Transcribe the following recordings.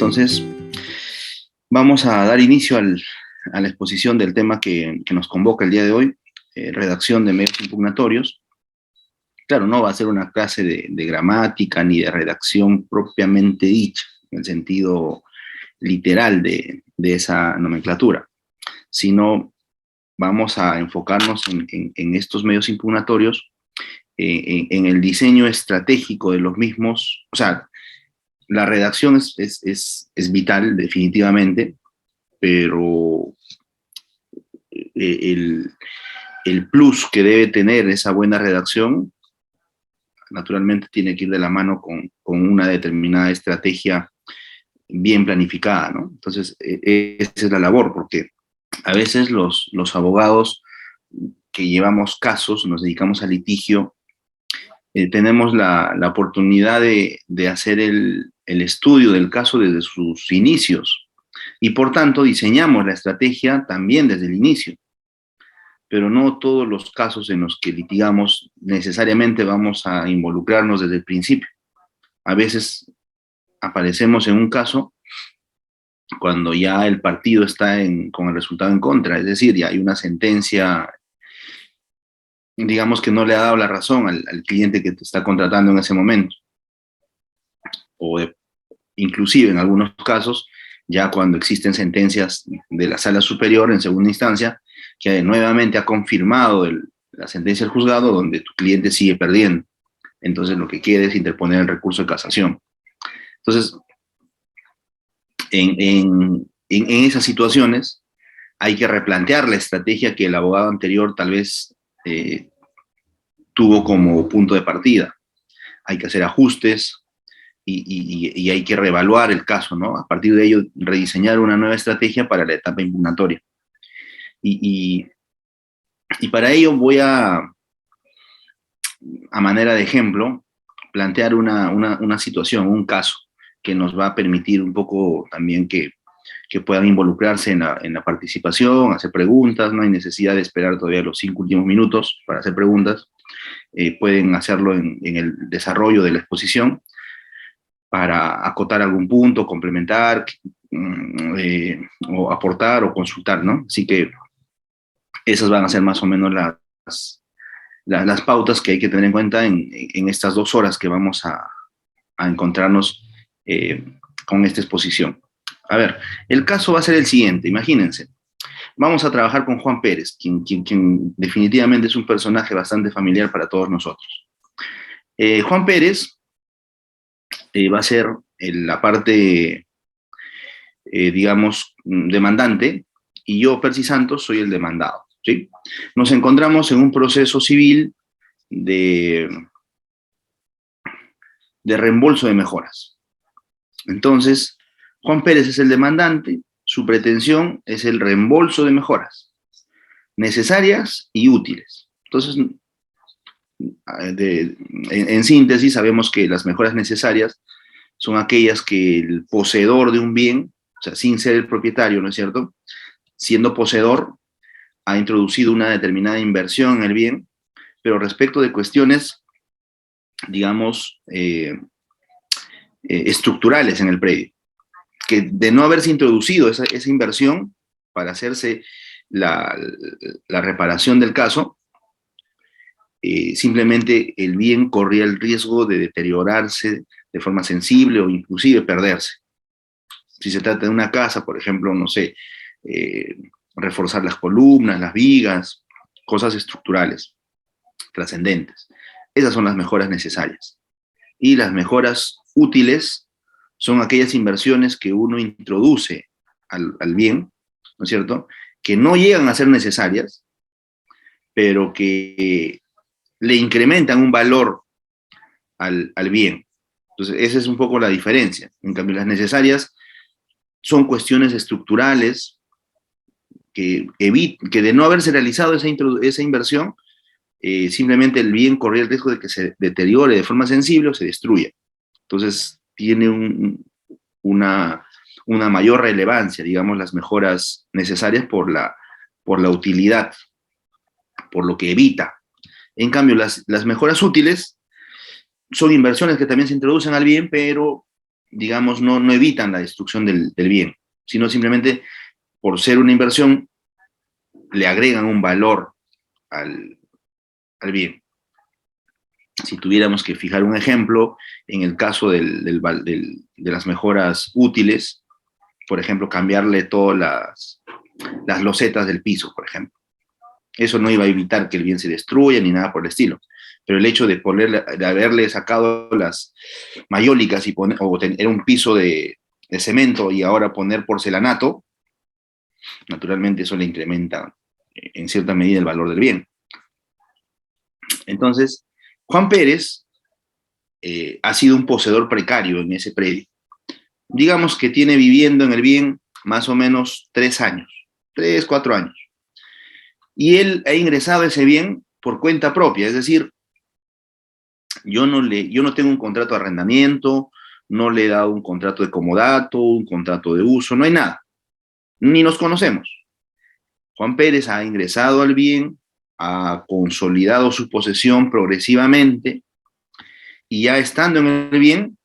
Entonces, vamos a dar inicio a la exposición del tema que nos convoca el día de hoy, redacción de medios impugnatorios. Claro, no va a ser una clase de gramática ni de redacción propiamente dicha, en el sentido literal de esa nomenclatura, sino vamos a enfocarnos en estos medios impugnatorios, en el diseño estratégico de los mismos. O sea, la redacción es vital, definitivamente, pero el plus que debe tener esa buena redacción, naturalmente, tiene que ir de la mano con una determinada estrategia bien planificada, ¿no? Entonces, esa es la labor, porque a veces los abogados que llevamos casos, nos dedicamos al litigio, tenemos la oportunidad de hacer el estudio del caso desde sus inicios, y por tanto diseñamos la estrategia también desde el inicio. Pero no todos los casos en los que litigamos necesariamente vamos a involucrarnos desde el principio. A veces aparecemos en un caso cuando ya el partido está con el resultado en contra, es decir, ya hay una sentencia, digamos, que no le ha dado la razón al cliente que te está contratando en ese momento. O inclusive en algunos casos, ya cuando existen sentencias de la sala superior en segunda instancia, que nuevamente ha confirmado la sentencia del juzgado, donde tu cliente sigue perdiendo. Entonces lo que quiere es interponer el recurso de casación. Entonces, en esas situaciones hay que replantear la estrategia que el abogado anterior tal vez tuvo como punto de partida. Hay que hacer ajustes y hay que reevaluar el caso, ¿no? A partir de ello, rediseñar una nueva estrategia para la etapa impugnatoria. Y para ello voy a manera de ejemplo, plantear una situación, un caso, que nos va a permitir un poco también que puedan involucrarse en la participación, hacer preguntas. No hay necesidad de esperar todavía los 5 últimos minutos para hacer preguntas. Pueden hacerlo en el desarrollo de la exposición para acotar algún punto, complementar, o aportar o consultar, ¿no? Así que esas van a ser más o menos las pautas que hay que tener en cuenta en estas 2 horas que vamos a encontrarnos con esta exposición. A ver, el caso va a ser el siguiente. Imagínense, vamos a trabajar con Juan Pérez, quien definitivamente es un personaje bastante familiar para todos nosotros. Juan Pérez va a ser la parte, digamos, demandante, y yo, Percy Santos, soy el demandado, ¿sí? Nos encontramos en un proceso civil de reembolso de mejoras. Entonces, Juan Pérez es el demandante, su pretensión es el reembolso de mejoras necesarias y útiles. Entonces, en síntesis, sabemos que las mejoras necesarias son aquellas que el poseedor de un bien, o sea, sin ser el propietario, ¿no es cierto?, siendo poseedor, ha introducido una determinada inversión en el bien, pero respecto de cuestiones, digamos, estructurales en el predio, que de no haberse introducido esa inversión para hacerse la reparación del caso, simplemente el bien corría el riesgo de deteriorarse de forma sensible o inclusive perderse. Si se trata de una casa, por ejemplo, no sé, reforzar las columnas, las vigas, cosas estructurales, trascendentes. Esas son las mejoras necesarias. Y las mejoras útiles son aquellas inversiones que uno introduce al bien, ¿no es cierto?, que no llegan a ser necesarias, pero que le incrementan un valor al bien. Entonces, esa es un poco la diferencia. En cambio, las necesarias son cuestiones estructurales que de no haberse realizado esa inversión, simplemente el bien corría el riesgo de que se deteriore de forma sensible o se destruya. Entonces, tiene una mayor relevancia, digamos, las mejoras necesarias por la utilidad, por lo que evita. En cambio, las mejoras útiles son inversiones que también se introducen al bien, pero digamos, no evitan la destrucción del bien, sino simplemente por ser una inversión, le agregan un valor al bien. Si tuviéramos que fijar un ejemplo, en el caso de las mejoras útiles, por ejemplo, cambiarle todas las losetas del piso, por ejemplo. Eso no iba a evitar que el bien se destruya ni nada por el estilo. Pero el hecho de haberle sacado las mayólicas o tener un piso de cemento y ahora poner porcelanato, naturalmente eso le incrementa en cierta medida el valor del bien. Entonces, Juan Pérez ha sido un poseedor precario en ese predio. Digamos que tiene viviendo en el bien más o menos 3 años, 4 años. Y él ha ingresado a ese bien por cuenta propia, es decir, yo no tengo un contrato de arrendamiento, no le he dado un contrato de comodato, un contrato de uso, no hay nada, ni nos conocemos. Juan Pérez ha ingresado al bien, ha consolidado su posesión progresivamente y ya estando en el bien,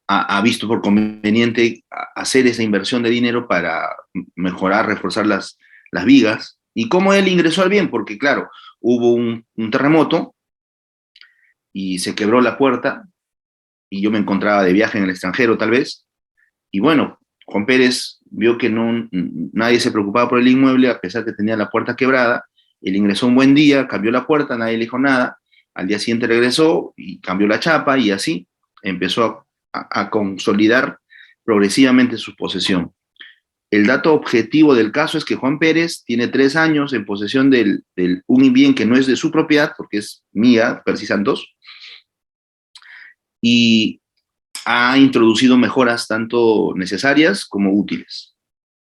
ha visto por conveniente hacer esa inversión de dinero para mejorar, reforzar las vigas. ¿Y cómo él ingresó al bien? Porque claro, hubo un terremoto y se quebró la puerta y yo me encontraba de viaje en el extranjero tal vez. Y bueno, Juan Pérez vio que nadie se preocupaba por el inmueble a pesar que tenía la puerta quebrada. Él ingresó un buen día, cambió la puerta, nadie le dijo nada. Al día siguiente regresó y cambió la chapa y así empezó a consolidar progresivamente su posesión. El dato objetivo del caso es que Juan Pérez tiene 3 años en posesión de un bien que no es de su propiedad, porque es mía, Percy Santos, y ha introducido mejoras tanto necesarias como útiles.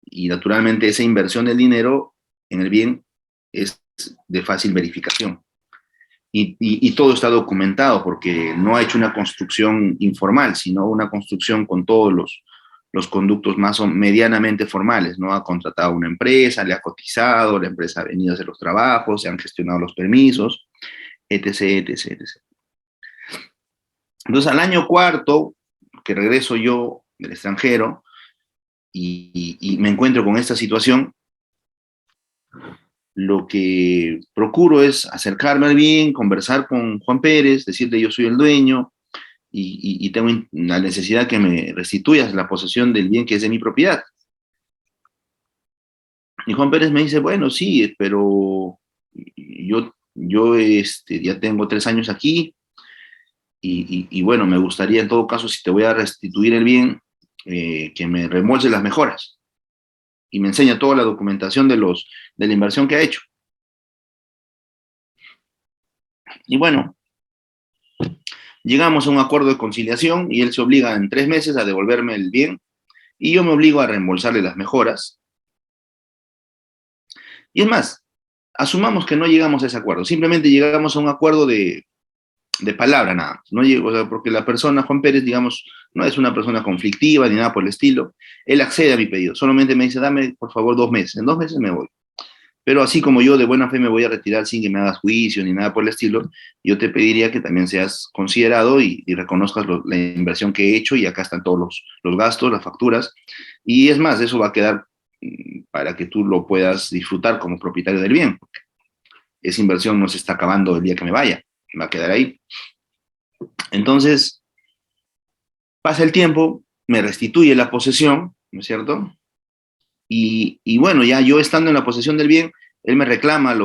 Y naturalmente esa inversión del dinero en el bien es de fácil verificación. Y todo está documentado porque no ha hecho una construcción informal, sino una construcción con todos los conductos más o medianamente formales, ¿no? Ha contratado una empresa, le ha cotizado, la empresa ha venido a hacer los trabajos, se han gestionado los permisos, etc., etc., etc. Entonces, al año cuarto, que regreso yo del extranjero y me encuentro con esta situación, lo que procuro es acercarme al bien, conversar con Juan Pérez, decirle yo soy el dueño y tengo la necesidad que me restituyas la posesión del bien que es de mi propiedad. Y Juan Pérez me dice, bueno, sí, pero yo ya tengo 3 años aquí y bueno, me gustaría en todo caso, si te voy a restituir el bien, que me reembolse las mejoras. Y me enseña toda la documentación de la inversión que ha hecho. Y bueno, llegamos a un acuerdo de conciliación y él se obliga en 3 meses a devolverme el bien y yo me obligo a reembolsarle las mejoras. Y es más, asumamos que no llegamos a ese acuerdo, simplemente llegamos a un acuerdo de palabra nada más, ¿no? O sea, porque la persona, Juan Pérez, digamos, no es una persona conflictiva ni nada por el estilo, él accede a mi pedido, solamente me dice, dame por favor 2 meses, en 2 meses me voy. Pero así como yo de buena fe me voy a retirar sin que me hagas juicio ni nada por el estilo, yo te pediría que también seas considerado y reconozcas la inversión que he hecho y acá están todos los gastos, las facturas. Y es más, eso va a quedar para que tú lo puedas disfrutar como propietario del bien. Esa inversión no se está acabando el día que me vaya, va a quedar ahí. Entonces, pasa el tiempo, me restituye la posesión, ¿no es cierto? Y bueno, ya yo estando en la posesión del bien, él me reclama,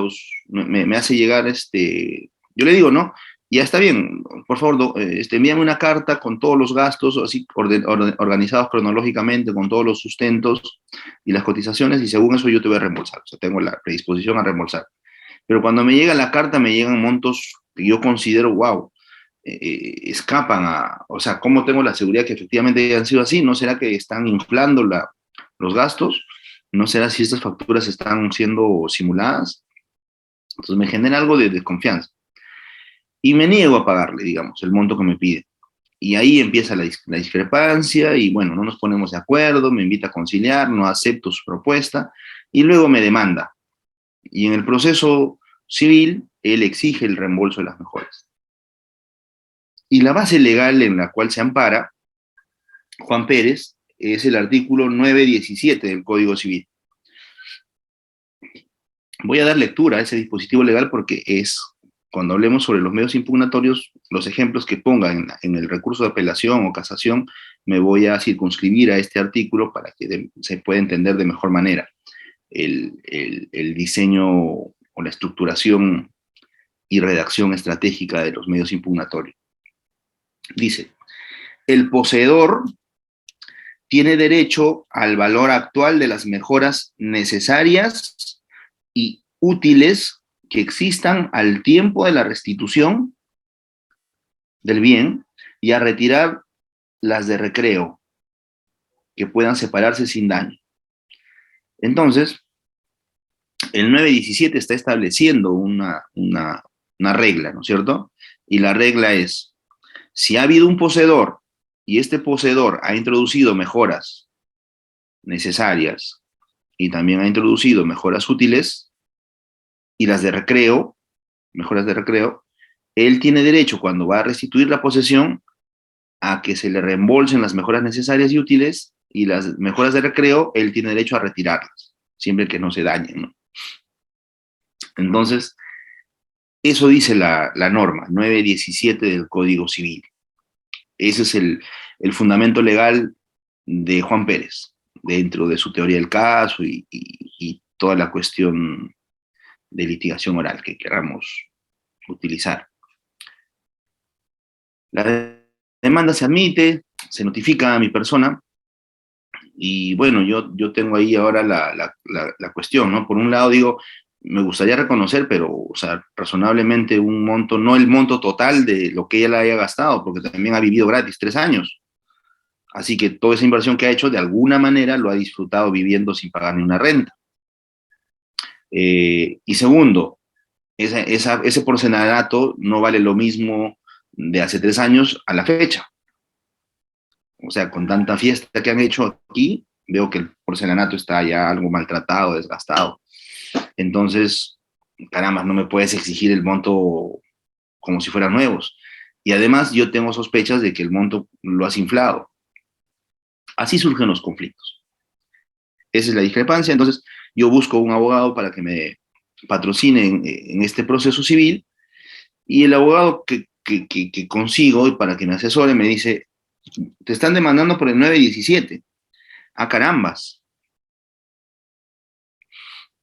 me hace llegar, yo le digo, ¿no? Ya está bien, por favor, envíame una carta con todos los gastos, así organizados cronológicamente, con todos los sustentos y las cotizaciones, y según eso yo te voy a reembolsar, o sea, tengo la predisposición a reembolsar. Pero cuando me llega la carta, me llegan montos que yo considero, wow, escapan o sea, ¿cómo tengo la seguridad que efectivamente hayan sido así? ¿No será que están inflando los gastos? ¿No será si estas facturas están siendo simuladas? Entonces me genera algo de desconfianza. Y me niego a pagarle, digamos, el monto que me pide. Y ahí empieza la discrepancia y bueno, no nos ponemos de acuerdo, me invita a conciliar, no acepto su propuesta y luego me demanda. Y en el proceso civil, él exige el reembolso de las mejoras. Y la base legal en la cual se ampara Juan Pérez es el artículo 917 del Código Civil. Voy a dar lectura a ese dispositivo legal porque es, cuando hablemos sobre los medios impugnatorios, los ejemplos que ponga en el recurso de apelación o casación, me voy a circunscribir a este artículo para que se pueda entender de mejor manera el diseño o la estructuración y redacción estratégica de los medios impugnatorios. Dice, el poseedor tiene derecho al valor actual de las mejoras necesarias y útiles que existan al tiempo de la restitución del bien y a retirar las de recreo que puedan separarse sin daño. Entonces, el 917 está estableciendo una regla, ¿no es cierto? Y la regla es, si ha habido un poseedor y este poseedor ha introducido mejoras necesarias y también ha introducido mejoras útiles y las de recreo, mejoras de recreo, él tiene derecho, cuando va a restituir la posesión, a que se le reembolsen las mejoras necesarias y útiles, y las mejoras de recreo, él tiene derecho a retirarlas, siempre que no se dañen, ¿no? Entonces, eso dice la norma 917 del Código Civil. Ese es el fundamento legal de Juan Pérez, dentro de su teoría del caso y toda la cuestión de litigación oral que queramos utilizar. La demanda se admite, se notifica a mi persona, y bueno, yo tengo ahí ahora la cuestión, ¿no? Por un lado digo, me gustaría reconocer, pero, o sea, razonablemente un monto, no el monto total de lo que ella haya gastado, porque también ha vivido gratis 3 años. Así que toda esa inversión que ha hecho, de alguna manera, lo ha disfrutado viviendo sin pagar ni una renta. Y segundo, ese porcelanato no vale lo mismo de hace 3 años a la fecha. O sea, con tanta fiesta que han hecho aquí, veo que el porcelanato está ya algo maltratado, desgastado. Entonces, caramba, no me puedes exigir el monto como si fueran nuevos. Y además yo tengo sospechas de que el monto lo has inflado. Así surgen los conflictos. Esa es la discrepancia. Entonces, yo busco un abogado para que me patrocine en este proceso civil, y el abogado que consigo y para que me asesore me dice, te están demandando por el 917. ¡Ah, carambas!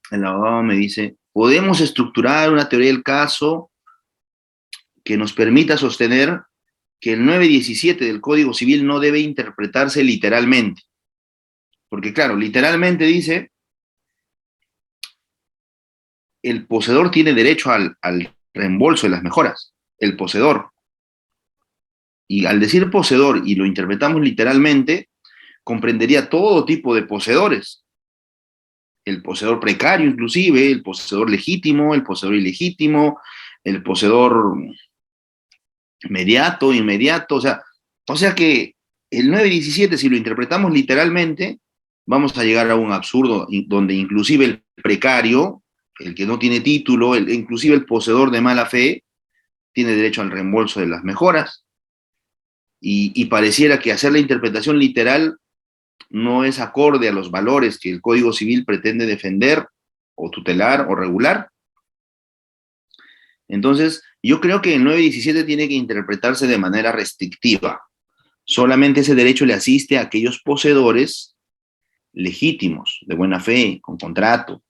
El abogado me dice, podemos estructurar una teoría del caso que nos permita sostener que el 917 del Código Civil no debe interpretarse literalmente. Porque claro, literalmente dice, el poseedor tiene derecho al reembolso de las mejoras, el poseedor. Y al decir poseedor y lo interpretamos literalmente, comprendería todo tipo de poseedores. El poseedor precario inclusive, el poseedor legítimo, el poseedor ilegítimo, el poseedor mediato, inmediato, o sea que el 917, si lo interpretamos literalmente, vamos a llegar a un absurdo donde inclusive el precario, el que no tiene título, inclusive el poseedor de mala fe, tiene derecho al reembolso de las mejoras, y pareciera que hacer la interpretación literal no es acorde a los valores que el Código Civil pretende defender, o tutelar, o regular. Entonces, yo creo que el 917 tiene que interpretarse de manera restrictiva. Solamente ese derecho le asiste a aquellos poseedores legítimos, de buena fe, con contrato,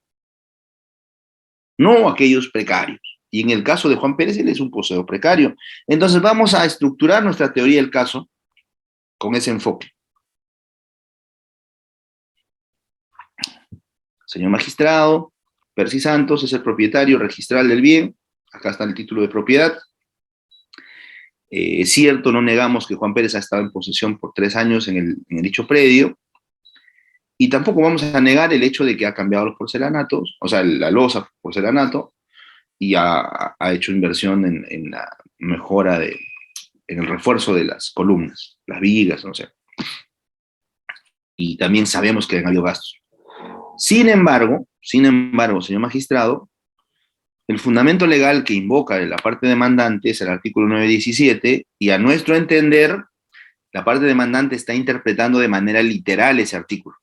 no a aquellos precarios. Y en el caso de Juan Pérez, él es un poseedor precario. Entonces, vamos a estructurar nuestra teoría del caso con ese enfoque. Señor magistrado, Percy Santos es el propietario registral del bien. Acá está el título de propiedad. Es cierto, no negamos que Juan Pérez ha estado en posesión por 3 años en el dicho predio, y tampoco vamos a negar el hecho de que ha cambiado los porcelanatos, o sea, la losa porcelanato, y ha hecho inversión en la mejora, en el refuerzo de las columnas, las vigas, no sé. Y también sabemos que han habido gastos. Sin embargo, señor magistrado, El fundamento legal que invoca la parte demandante es el artículo 917, y a nuestro entender, la parte demandante está interpretando de manera literal ese artículo,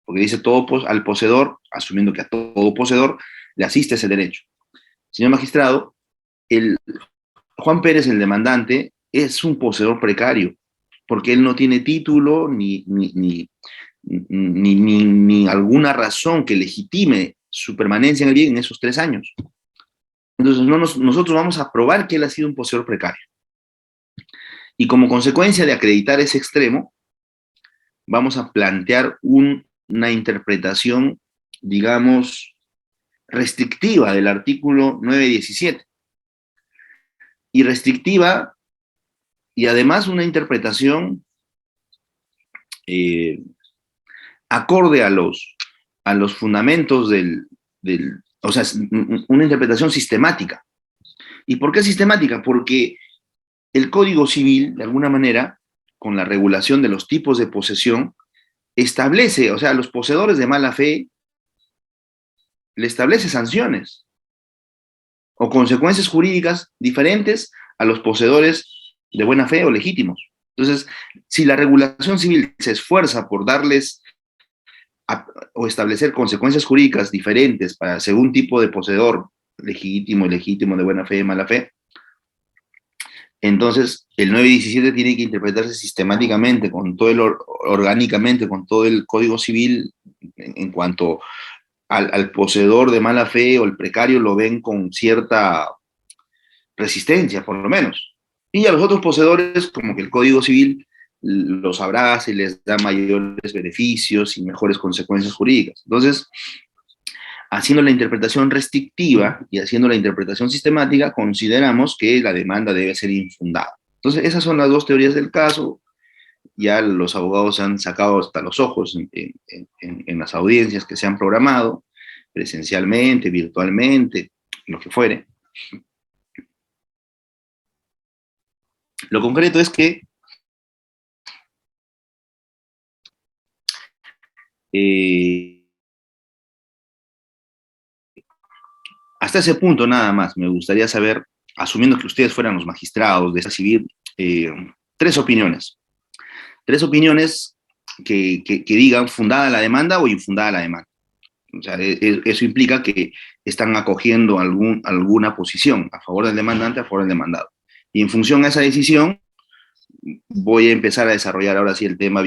porque dice todo al poseedor, asumiendo que a todo poseedor le asiste ese derecho. Señor magistrado, el Juan Pérez, el demandante, es un poseedor precario, porque él no tiene título ni alguna razón que legitime su permanencia en el bien en esos 3 años. Entonces, nosotros vamos a probar que él ha sido un poseedor precario. Y como consecuencia de acreditar ese extremo, vamos a plantear una interpretación, digamos, restrictiva del artículo 917. Y restrictiva, y además una interpretación acorde a los fundamentos o sea, una interpretación sistemática. ¿Y por qué sistemática? Porque el Código Civil, de alguna manera, con la regulación de los tipos de posesión, establece, o sea, a los poseedores de mala fe le establece sanciones o consecuencias jurídicas diferentes a los poseedores de buena fe o legítimos. Entonces, si la regulación civil se esfuerza por darles o establecer consecuencias jurídicas diferentes para según tipo de poseedor, legítimo, ilegítimo, de buena fe, de mala fe, entonces el 917 tiene que interpretarse sistemáticamente, orgánicamente, con todo el Código Civil, en cuanto al poseedor de mala fe o el precario lo ven con cierta resistencia, por lo menos. Y a los otros poseedores, como que el Código Civil los abraza y les da mayores beneficios y mejores consecuencias jurídicas. Entonces, haciendo la interpretación restrictiva y haciendo la interpretación sistemática, consideramos que la demanda debe ser infundada. Entonces, esas son las dos teorías del caso. Ya los abogados se han sacado hasta los ojos en las audiencias que se han programado, presencialmente, virtualmente, lo que fuere. Lo concreto es que hasta ese punto nada más me gustaría saber, asumiendo que ustedes fueran los magistrados de esta civil, tres opiniones. Tres opiniones que digan fundada la demanda o infundada la demanda. O sea, eso implica que están acogiendo alguna posición a favor del demandante, a favor del demandado. Y en función a esa decisión, voy a empezar a desarrollar ahora sí el tema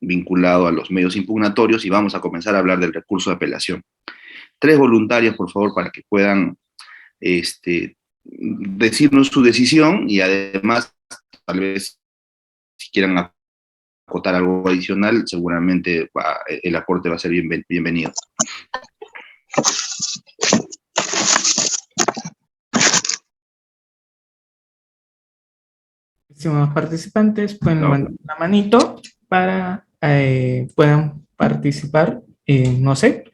vinculado a los medios impugnatorios y vamos a comenzar a hablar del recurso de apelación. Tres voluntarios, por favor, para que puedan decirnos su decisión y además, tal vez, si quieran acotar algo adicional, seguramente el aporte va a ser bienvenido. Estimados participantes, pueden levantar la manito para puedan participar. No sé,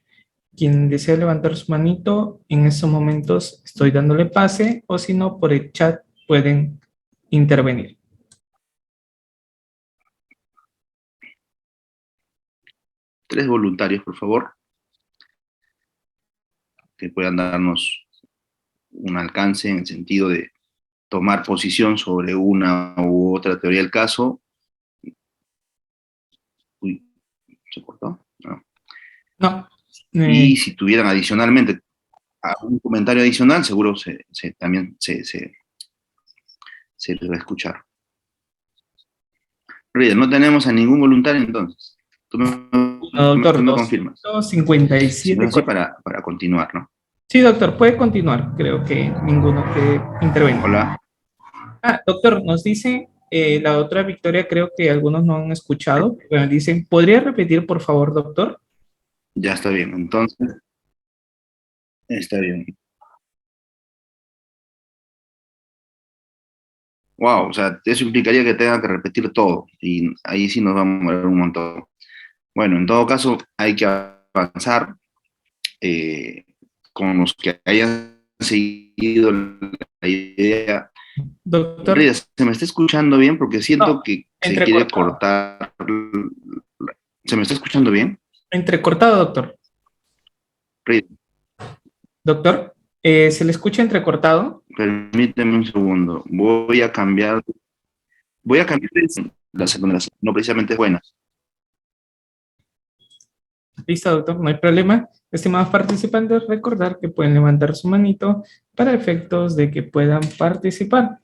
quien desea levantar su manito, en estos momentos estoy dándole pase, o si no, por el chat pueden intervenir. Tres voluntarios, por favor, que puedan darnos un alcance en el sentido de tomar posición sobre una u otra teoría del caso. Uy, ¿se cortó? No. No. Y si tuvieran adicionalmente algún comentario adicional, seguro también se les va a escuchar. Ríder, no tenemos a ningún voluntario entonces. Tú doctor, me confirmas. 257. Sí, para continuar, ¿no? Sí, doctor, puede continuar. Creo que ninguno que intervenga. Hola. Doctor, nos dice la otra Victoria, creo que algunos no han escuchado. Bueno, dicen, ¿podría repetir, por favor, doctor? Ya está bien, entonces. Está bien. Wow, o sea, eso implicaría que tenga que repetir todo, y ahí sí nos vamos a mover un montón. Bueno, en todo caso, hay que avanzar con los que hayan seguido la idea. Doctor. Rida, ¿se me está escuchando bien? Porque siento que se quiere cortar. ¿Se me está escuchando bien? Entrecortado, doctor. Rida. Doctor. ¿Se le escucha entrecortado? Permíteme un segundo. Voy a cambiar las no precisamente buenas. Listo, doctor, no hay problema. Estimados participantes, recordar que pueden levantar su manito para efectos de que puedan participar.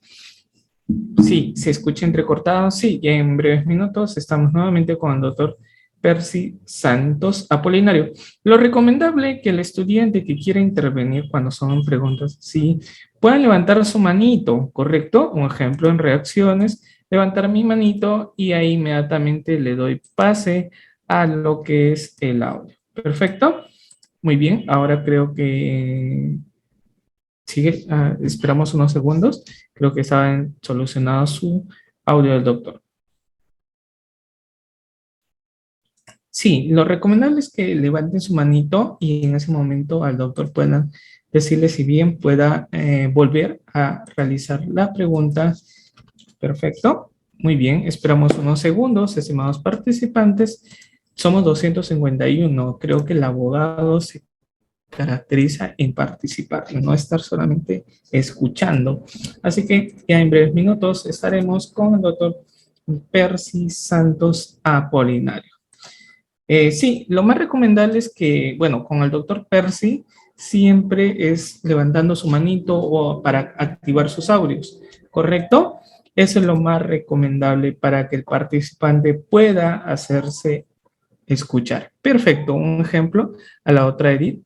Sí, se escucha entrecortado. Sí, ya en breves minutos estamos nuevamente con el doctor Percy Santos Apolinario. Lo recomendable que el estudiante que quiera intervenir cuando son preguntas, sí, puedan levantar su manito, ¿correcto? Un ejemplo en reacciones, levantar mi manito y ahí inmediatamente le doy pase a lo que es el audio. Perfecto. Muy bien, ahora creo que sigue, esperamos unos segundos. Creo que está solucionado su audio del doctor. Sí, lo recomendable es que levanten su manito y en ese momento al doctor puedan decirle si bien pueda volver a realizar la pregunta. Perfecto. Muy bien, esperamos unos segundos, estimados participantes. Somos 251. Creo que el abogado se caracteriza en participar, en no estar solamente escuchando. Así que ya en breves minutos estaremos con el doctor Percy Santos Apolinario. Sí, lo más recomendable es que, bueno, con el doctor Percy siempre es levantando su manito o para activar sus audios, ¿correcto? Eso es lo más recomendable para que el participante pueda hacerse escuchar. Perfecto, un ejemplo a la otra Edith,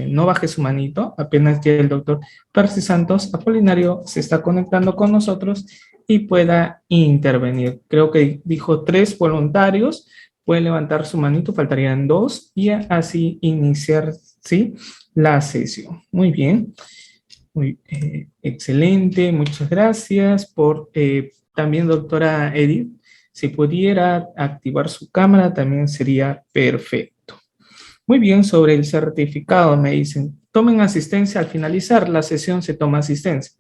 no baje su manito, apenas ya el doctor Percy Santos Apolinario se está conectando con nosotros y pueda intervenir. Creo que dijo 3 voluntarios, puede levantar su manito, faltarían 2 y así iniciar, ¿sí?, la sesión. Muy bien, excelente, muchas gracias por también, doctora Edith. Si pudiera activar su cámara, también sería perfecto. Muy bien, sobre el certificado me dicen, tomen asistencia al finalizar la sesión, se toma asistencia.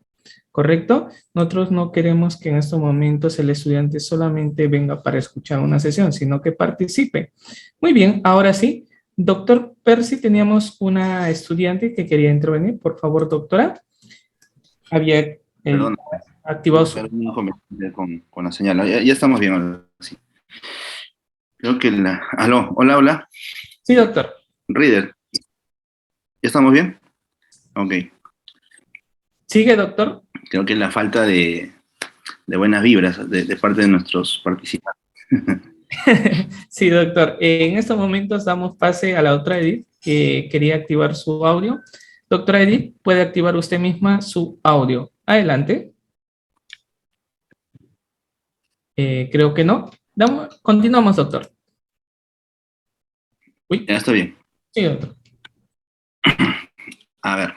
¿Correcto? Nosotros no queremos que en estos momentos el estudiante solamente venga para escuchar una sesión, sino que participe. Muy bien, ahora sí. Doctor Percy, teníamos una estudiante que quería intervenir. Por favor, doctora. Había Perdón, activado su... un inconveniente con la señal. Ya estamos bien ahora sí. Creo que Aló, hola, hola. Sí, doctor. Reader. ¿Ya estamos bien? Ok. ¿Sigue, doctor? Creo que la falta de buenas vibras de parte de nuestros participantes. Sí, doctor. En estos momentos damos pase a la otra Edith que quería activar su audio. Doctora Edith, puede activar usted misma su audio. Adelante. Creo que no. Continuamos, doctor. Uy. Ya está bien. Sí, doctor. A ver.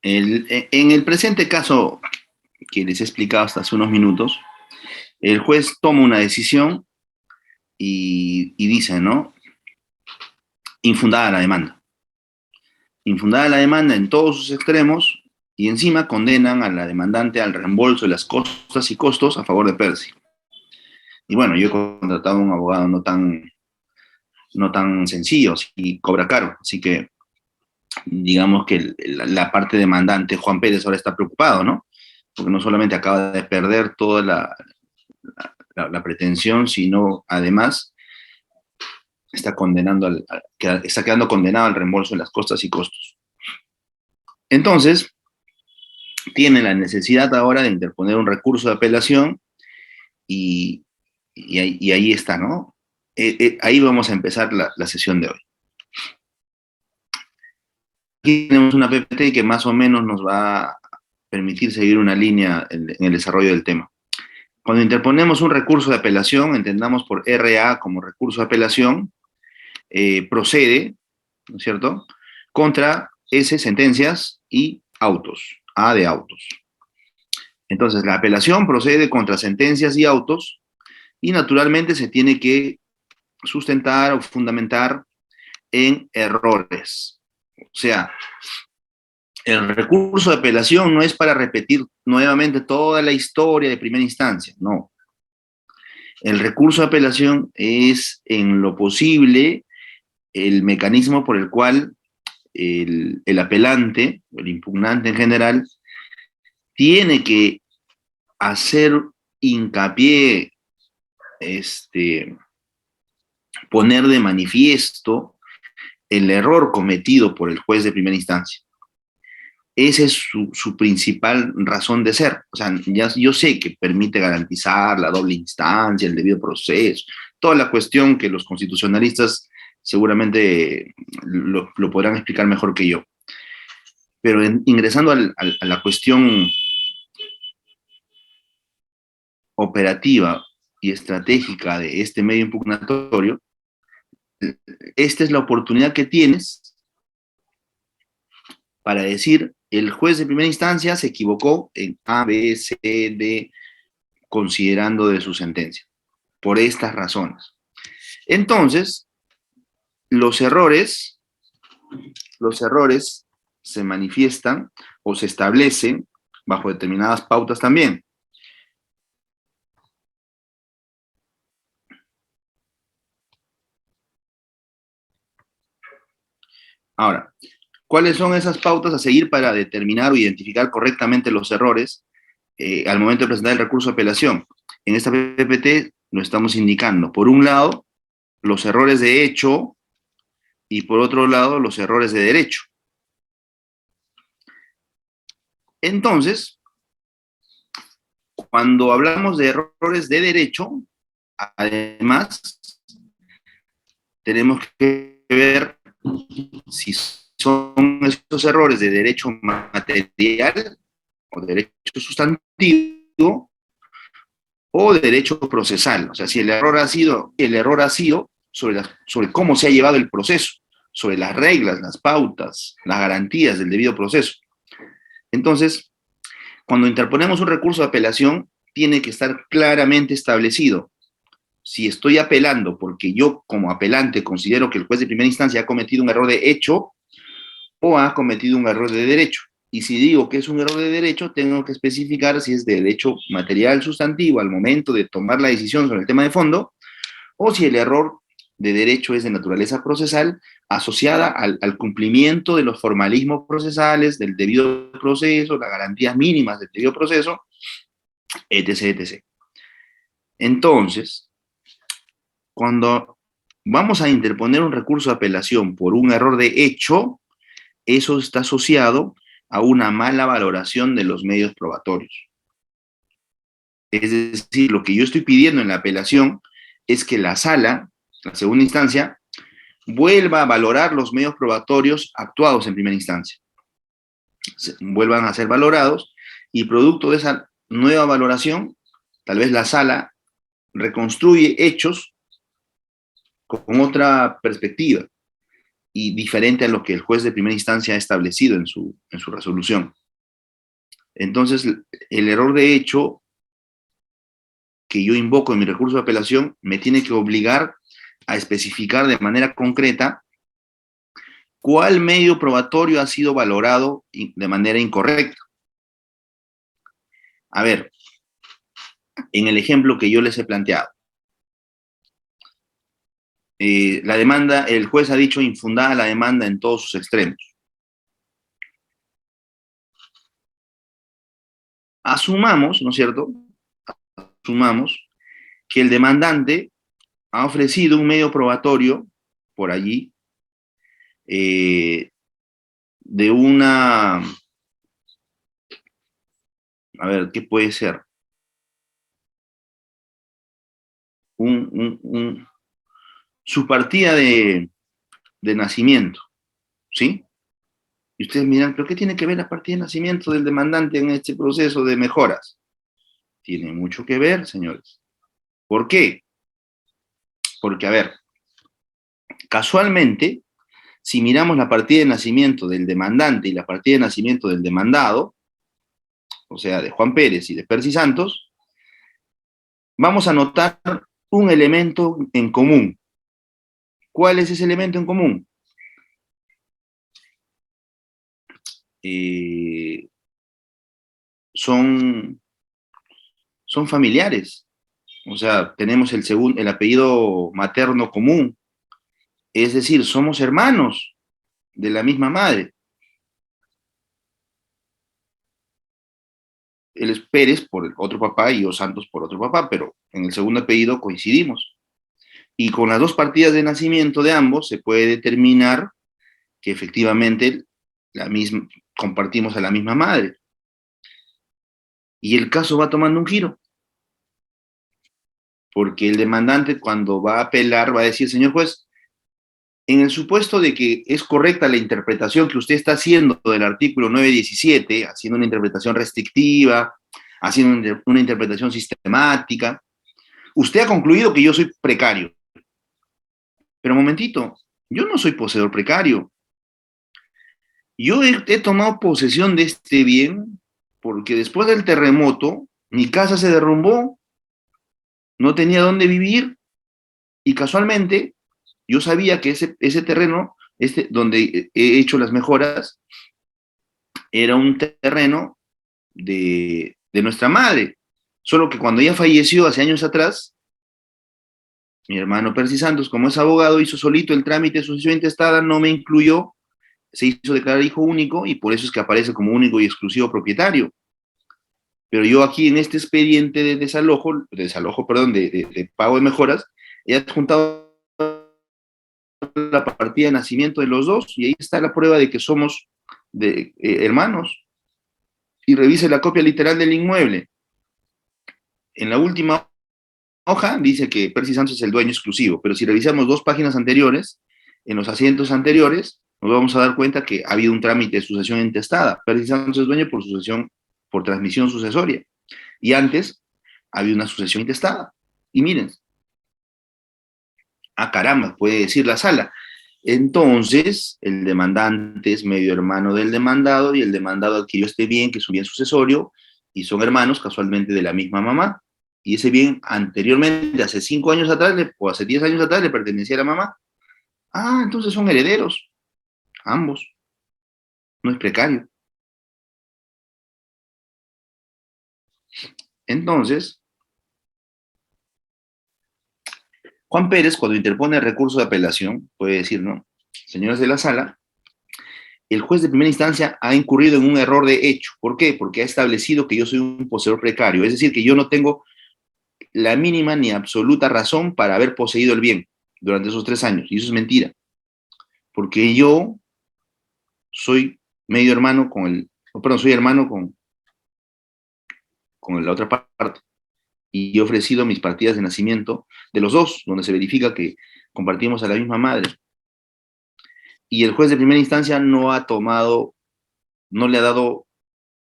En el presente caso que les he explicado hasta hace unos minutos, el juez toma una decisión y dice, ¿no? Infundada la demanda. Infundada la demanda en todos sus extremos y encima condenan a la demandante al reembolso de las costas y costos a favor de Percy. Y bueno, yo he contratado a un abogado no tan sencillo y cobra caro, así que digamos que la parte demandante, Juan Pérez, ahora está preocupado, ¿no? Porque no solamente acaba de perder toda la pretensión, sino además está está quedando condenado al reembolso de las costas y costos. Entonces, tiene la necesidad ahora de interponer un recurso de apelación y ahí está, ¿no? Ahí vamos a empezar la sesión de hoy. Aquí tenemos una PPT que más o menos nos va a permitir seguir una línea en el desarrollo del tema. Cuando interponemos un recurso de apelación, entendamos por RA como recurso de apelación, procede, ¿no es cierto?, contra S, sentencias, y autos, A de autos. Entonces, la apelación procede contra sentencias y autos y naturalmente se tiene que sustentar o fundamentar en errores. O sea, el recurso de apelación no es para repetir nuevamente toda la historia de primera instancia, no. El recurso de apelación es, en lo posible, el mecanismo por el cual el apelante, el impugnante en general, tiene que hacer hincapié, poner de manifiesto el error cometido por el juez de primera instancia. Esa es su principal razón de ser. O sea, yo sé que permite garantizar la doble instancia, el debido proceso, toda la cuestión que los constitucionalistas seguramente lo podrán explicar mejor que yo. Pero ingresando a la cuestión operativa y estratégica de este medio impugnatorio, esta es la oportunidad que tienes para decir, el juez de primera instancia se equivocó en A, B, C, D, considerando de su sentencia, por estas razones. Entonces, los errores se manifiestan o se establecen bajo determinadas pautas también. Ahora, ¿cuáles son esas pautas a seguir para determinar o identificar correctamente los errores al momento de presentar el recurso de apelación? En esta PPT lo estamos indicando. Por un lado, los errores de hecho y por otro lado, los errores de derecho. Entonces, cuando hablamos de errores de derecho, además, tenemos que ver si son estos errores de derecho material o derecho sustantivo o derecho procesal. O sea, si el error ha sido sobre cómo se ha llevado el proceso, sobre las reglas, las pautas, las garantías del debido proceso. Entonces, cuando interponemos un recurso de apelación, tiene que estar claramente establecido. Si estoy apelando porque yo como apelante considero que el juez de primera instancia ha cometido un error de hecho o ha cometido un error de derecho. Y si digo que es un error de derecho, tengo que especificar si es de derecho material sustantivo al momento de tomar la decisión sobre el tema de fondo, o si el error de derecho es de naturaleza procesal asociada al cumplimiento de los formalismos procesales, del debido proceso, las garantías mínimas del debido proceso, etc., etc. Entonces, cuando vamos a interponer un recurso de apelación por un error de hecho, eso está asociado a una mala valoración de los medios probatorios. Es decir, lo que yo estoy pidiendo en la apelación es que la sala, la segunda instancia, vuelva a valorar los medios probatorios actuados en primera instancia. Vuelvan a ser valorados y producto de esa nueva valoración, tal vez la sala reconstruye hechos con otra perspectiva y diferente a lo que el juez de primera instancia ha establecido en su resolución. Entonces, el error de hecho que yo invoco en mi recurso de apelación me tiene que obligar a especificar de manera concreta cuál medio probatorio ha sido valorado de manera incorrecta. A ver, en el ejemplo que yo les he planteado, la demanda, el juez ha dicho infundada la demanda en todos sus extremos. Asumamos, ¿no es cierto? Asumamos que el demandante ha ofrecido un medio probatorio por allí de una, a ver, ¿qué puede ser? Su partida de nacimiento, ¿sí? Y ustedes miran, ¿pero qué tiene que ver la partida de nacimiento del demandante en este proceso de mejoras? Tiene mucho que ver, señores. ¿Por qué? Porque, a ver, casualmente, si miramos la partida de nacimiento del demandante y la partida de nacimiento del demandado, o sea, de Juan Pérez y de Percy Santos, vamos a notar un elemento en común. ¿Cuál es ese elemento en común? Son familiares. O sea, tenemos el apellido materno común. Es decir, somos hermanos. de la misma madre. Él es Pérez por el otro papá y yo Santos por otro papá, pero en el segundo apellido coincidimos. Y con las dos partidas de nacimiento de ambos se puede determinar que efectivamente compartimos a la misma madre. Y el caso va tomando un giro, porque el demandante cuando va a apelar va a decir, señor juez, en el supuesto de que es correcta la interpretación que usted está haciendo del artículo 917, haciendo una interpretación restrictiva, haciendo una interpretación sistemática, usted ha concluido que yo soy precario. Pero un momentito, yo no soy poseedor precario. Yo he tomado posesión de este bien porque después del terremoto mi casa se derrumbó, no tenía dónde vivir y casualmente yo sabía que ese terreno, donde he hecho las mejoras, era un terreno de nuestra madre. Solo que cuando ella falleció hace años atrás, mi hermano Percy Santos, como es abogado, hizo solito el trámite de sucesión intestada, no me incluyó, se hizo declarar hijo único y por eso es que aparece como único y exclusivo propietario. Pero yo aquí en este expediente de de pago de mejoras, he adjuntado la partida de nacimiento de los dos y ahí está la prueba de que somos hermanos. Y revise la copia literal del inmueble. En la última hoja dice que Percy Santos es el dueño exclusivo, pero si revisamos dos páginas anteriores, en los asientos anteriores, nos vamos a dar cuenta que ha habido un trámite de sucesión intestada. Percy Santos es dueño por transmisión sucesoria. Y antes había una sucesión intestada. Y miren, caramba, puede decir la sala. Entonces, el demandante es medio hermano del demandado y el demandado adquirió este bien, que es un bien sucesorio, y son hermanos casualmente de la misma mamá. Y ese bien anteriormente, hace 5 años atrás, o hace 10 años atrás, le pertenecía a la mamá. Entonces son herederos, ambos. No es precario. Entonces, Juan Pérez, cuando interpone el recurso de apelación, puede decir, no, señores de la sala, el juez de primera instancia ha incurrido en un error de hecho. ¿Por qué? Porque ha establecido que yo soy un poseedor precario, es decir, que yo no tengo la mínima ni absoluta razón para haber poseído el bien durante esos 3 años. Y eso es mentira, porque yo soy medio hermano soy hermano con la otra parte. Y he ofrecido mis partidas de nacimiento de los dos, donde se verifica que compartimos a la misma madre. Y el juez de primera instancia no le ha dado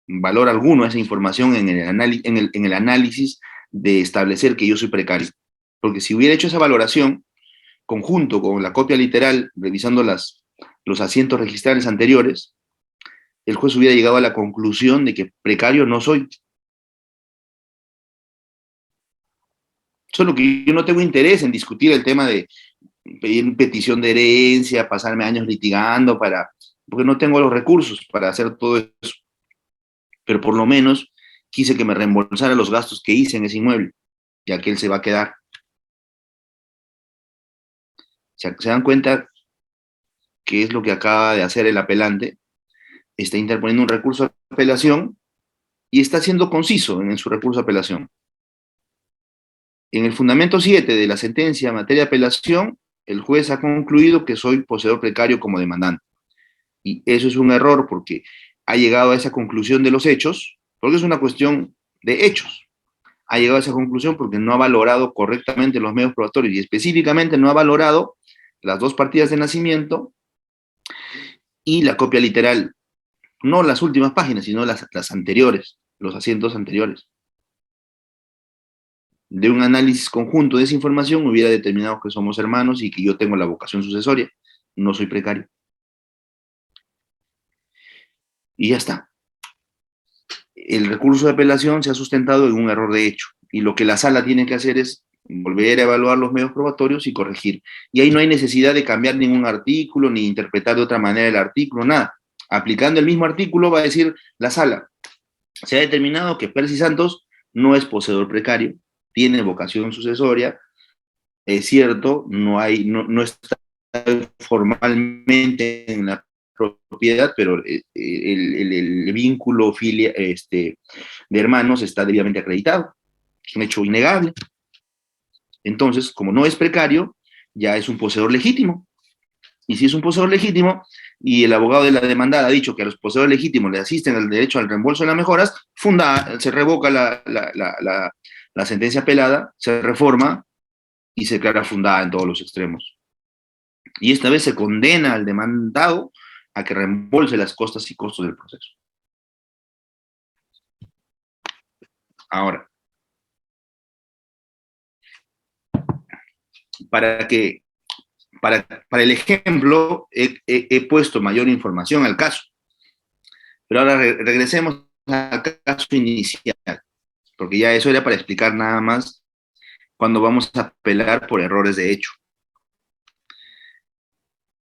valor alguno a esa información en el análisis de establecer que yo soy precario. Porque si hubiera hecho esa valoración, conjunto con la copia literal, revisando los asientos registrales anteriores, el juez hubiera llegado a la conclusión de que precario no soy. Solo que yo no tengo interés en discutir el tema de pedir petición de herencia, pasarme años litigando, porque no tengo los recursos para hacer todo eso. Pero por lo menos quise que me reembolsara los gastos que hice en ese inmueble, ya que él se va a quedar. ¿Se dan cuenta qué es lo que acaba de hacer el apelante? Está interponiendo un recurso de apelación y está siendo conciso en su recurso de apelación. En el fundamento 7 de la sentencia en materia de apelación, el juez ha concluido que soy poseedor precario como demandante. Y eso es un error porque ha llegado a esa conclusión de los hechos, porque es una cuestión de hechos. Ha llegado a esa conclusión porque no ha valorado correctamente los medios probatorios y específicamente no ha valorado las dos partidas de nacimiento y la copia literal. No las últimas páginas, sino las anteriores, los asientos anteriores. De un análisis conjunto de esa información hubiera determinado que somos hermanos y que yo tengo la vocación sucesoria, no soy precario. Y ya está. El recurso de apelación se ha sustentado en un error de hecho y lo que la sala tiene que hacer es volver a evaluar los medios probatorios y corregir. Y ahí no hay necesidad de cambiar ningún artículo ni interpretar de otra manera el artículo, nada. Aplicando el mismo artículo va a decir la sala, se ha determinado que Percy Santos no es poseedor precario, tiene vocación sucesoria, es cierto, no está formalmente en la propiedad, pero el vínculo de hermanos está debidamente acreditado. Es un hecho innegable. Entonces, como no es precario, ya es un poseedor legítimo. Y si es un poseedor legítimo, y el abogado de la demandada ha dicho que a los poseedores legítimos le asisten el derecho al reembolso de las mejoras, se revoca la sentencia apelada, se reforma y se declara fundada en todos los extremos. Y esta vez se condena al demandado a que reembolse las costas y costos del proceso. Ahora, para el ejemplo, he puesto mayor información al caso. Pero ahora regresemos al caso inicial, porque ya eso era para explicar nada más cuando vamos a apelar por errores de hecho.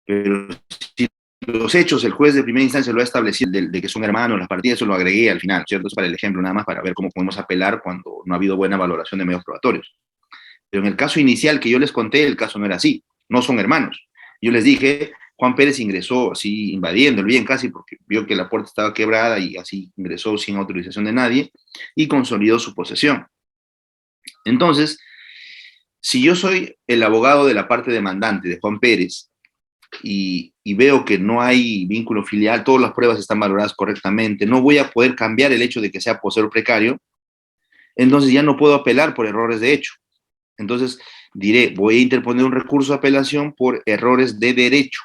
Pero si los hechos el juez de primera instancia lo ha establecido de que son hermanos, las partidas, eso lo agregué al final, ¿cierto? Es para el ejemplo nada más, para ver cómo podemos apelar cuando no ha habido buena valoración de medios probatorios. Pero en el caso inicial que yo les conté, el caso no era así, no son hermanos. Yo les dije, Juan Pérez ingresó así invadiendo el bien casi porque vio que la puerta estaba quebrada y así ingresó sin autorización de nadie y consolidó su posesión. Entonces, si yo soy el abogado de la parte demandante de Juan Pérez y veo que no hay vínculo filial, todas las pruebas están valoradas correctamente, no voy a poder cambiar el hecho de que sea poseedor precario, entonces ya no puedo apelar por errores de hecho. Entonces diré, voy a interponer un recurso de apelación por errores de derecho.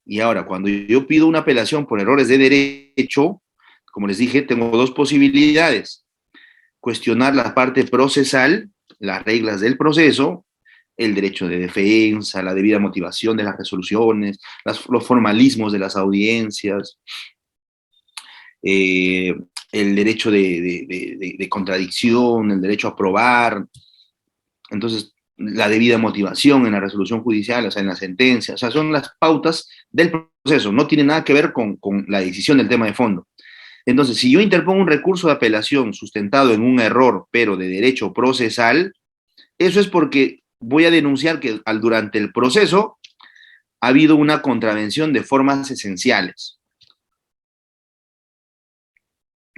Y ahora, cuando yo pido una apelación por errores de derecho, como les dije, tengo dos posibilidades. Cuestionar la parte procesal, las reglas del proceso, el derecho de defensa, la debida motivación de las resoluciones, los formalismos de las audiencias, el derecho de contradicción, el derecho a probar. Entonces, la debida motivación en la resolución judicial, o sea, en la sentencia, o sea, son las pautas del proceso, no tiene nada que ver con la decisión del tema de fondo. Entonces, si yo interpongo un recurso de apelación sustentado en un error, pero de derecho procesal, eso es porque voy a denunciar que durante el proceso ha habido una contravención de formas esenciales.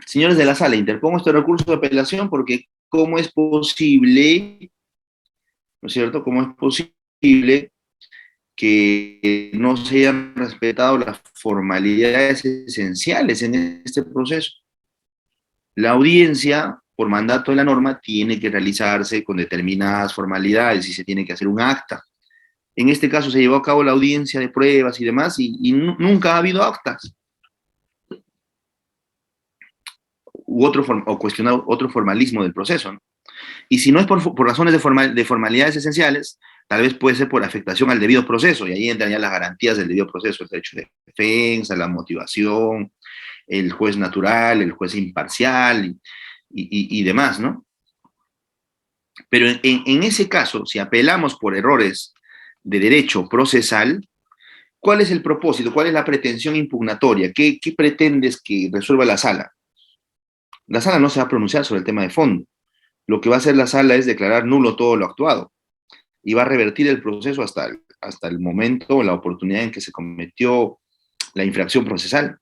Señores de la sala, interpongo este recurso de apelación porque ¿cómo es posible, ¿no es cierto? ¿Cómo es posible que no se hayan respetado las formalidades esenciales en este proceso? La audiencia, por mandato de la norma, tiene que realizarse con determinadas formalidades y se tiene que hacer un acta. En este caso se llevó a cabo la audiencia de pruebas y demás y nunca ha habido actas. O cuestionar otro formalismo del proceso, ¿no? Y si no es por razones de formalidades esenciales, tal vez puede ser por afectación al debido proceso, y ahí entran ya las garantías del debido proceso, el derecho de defensa, la motivación, el juez natural, el juez imparcial y demás, ¿no? Pero en ese caso, si apelamos por errores de derecho procesal, ¿cuál es el propósito? ¿Cuál es la pretensión impugnatoria? ¿Qué pretendes que resuelva la sala? La sala no se va a pronunciar sobre el tema de fondo. Lo que va a hacer la sala es declarar nulo todo lo actuado y va a revertir el proceso hasta el momento o la oportunidad en que se cometió la infracción procesal.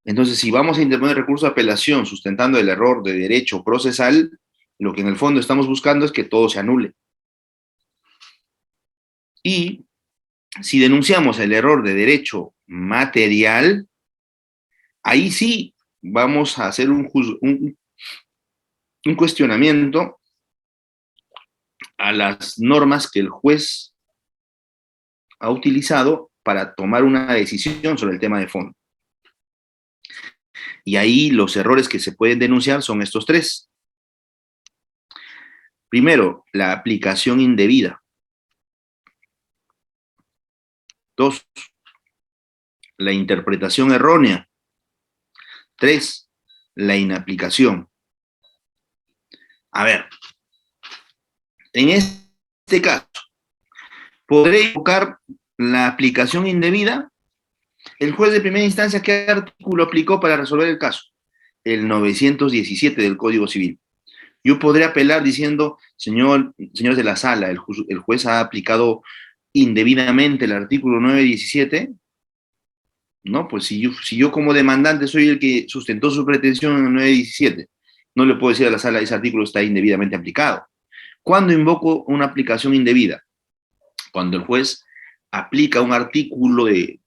Entonces, si vamos a interponer recurso de apelación sustentando el error de derecho procesal, lo que en el fondo estamos buscando es que todo se anule. Y si denunciamos el error de derecho material, ahí sí vamos a hacer un cuestionamiento a las normas que el juez ha utilizado para tomar una decisión sobre el tema de fondo. Y ahí los errores que se pueden denunciar son estos tres. Primero, la aplicación indebida. 2, la interpretación errónea. 3, la inaplicación. A ver, en este caso, ¿podré invocar la aplicación indebida? El juez de primera instancia, ¿qué artículo aplicó para resolver el caso? El 917 del Código Civil. Yo podré apelar diciendo, señores de la sala, el juez ha aplicado indebidamente el artículo 917, ¿no? Pues si yo como demandante soy el que sustentó su pretensión en el 917, no le puedo decir a la sala, ese artículo está indebidamente aplicado. ¿Cuándo invoco una aplicación indebida? Cuando el juez aplica un artículo de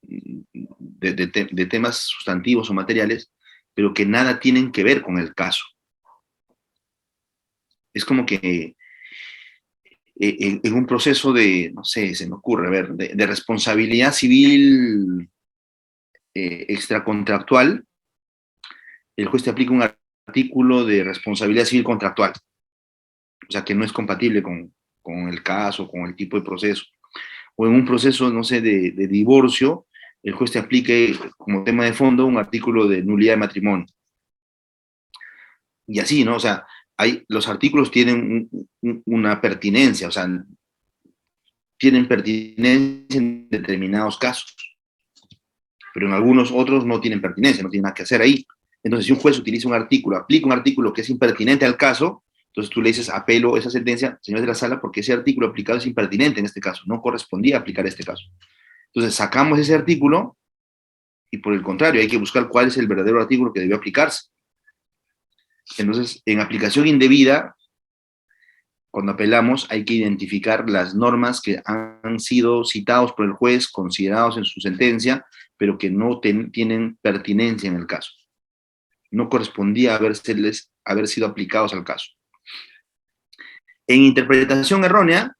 temas sustantivos o materiales, pero que nada tienen que ver con el caso. Es como que en un proceso de, no sé, se me ocurre, a ver, de responsabilidad civil extracontractual, el juez te aplica un artículo de responsabilidad civil contractual, o sea, que no es compatible con el caso, con el tipo de proceso. O en un proceso, no sé, de divorcio, el juez te aplique como tema de fondo un artículo de nulidad de matrimonio. Y así, ¿no? O sea, los artículos tienen una pertinencia, o sea, tienen pertinencia en determinados casos, pero en algunos otros no tienen pertinencia, no tienen nada que hacer ahí. Entonces, si un juez utiliza un artículo, aplica un artículo que es impertinente al caso, entonces tú le dices, apelo esa sentencia, señores de la sala, porque ese artículo aplicado es impertinente en este caso, no correspondía aplicar este caso. Entonces, sacamos ese artículo y por el contrario, hay que buscar cuál es el verdadero artículo que debió aplicarse. Entonces, en aplicación indebida, cuando apelamos, hay que identificar las normas que han sido citados por el juez, considerados en su sentencia, pero que no tienen pertinencia en el caso. No correspondía haber sido aplicados al caso. En interpretación errónea,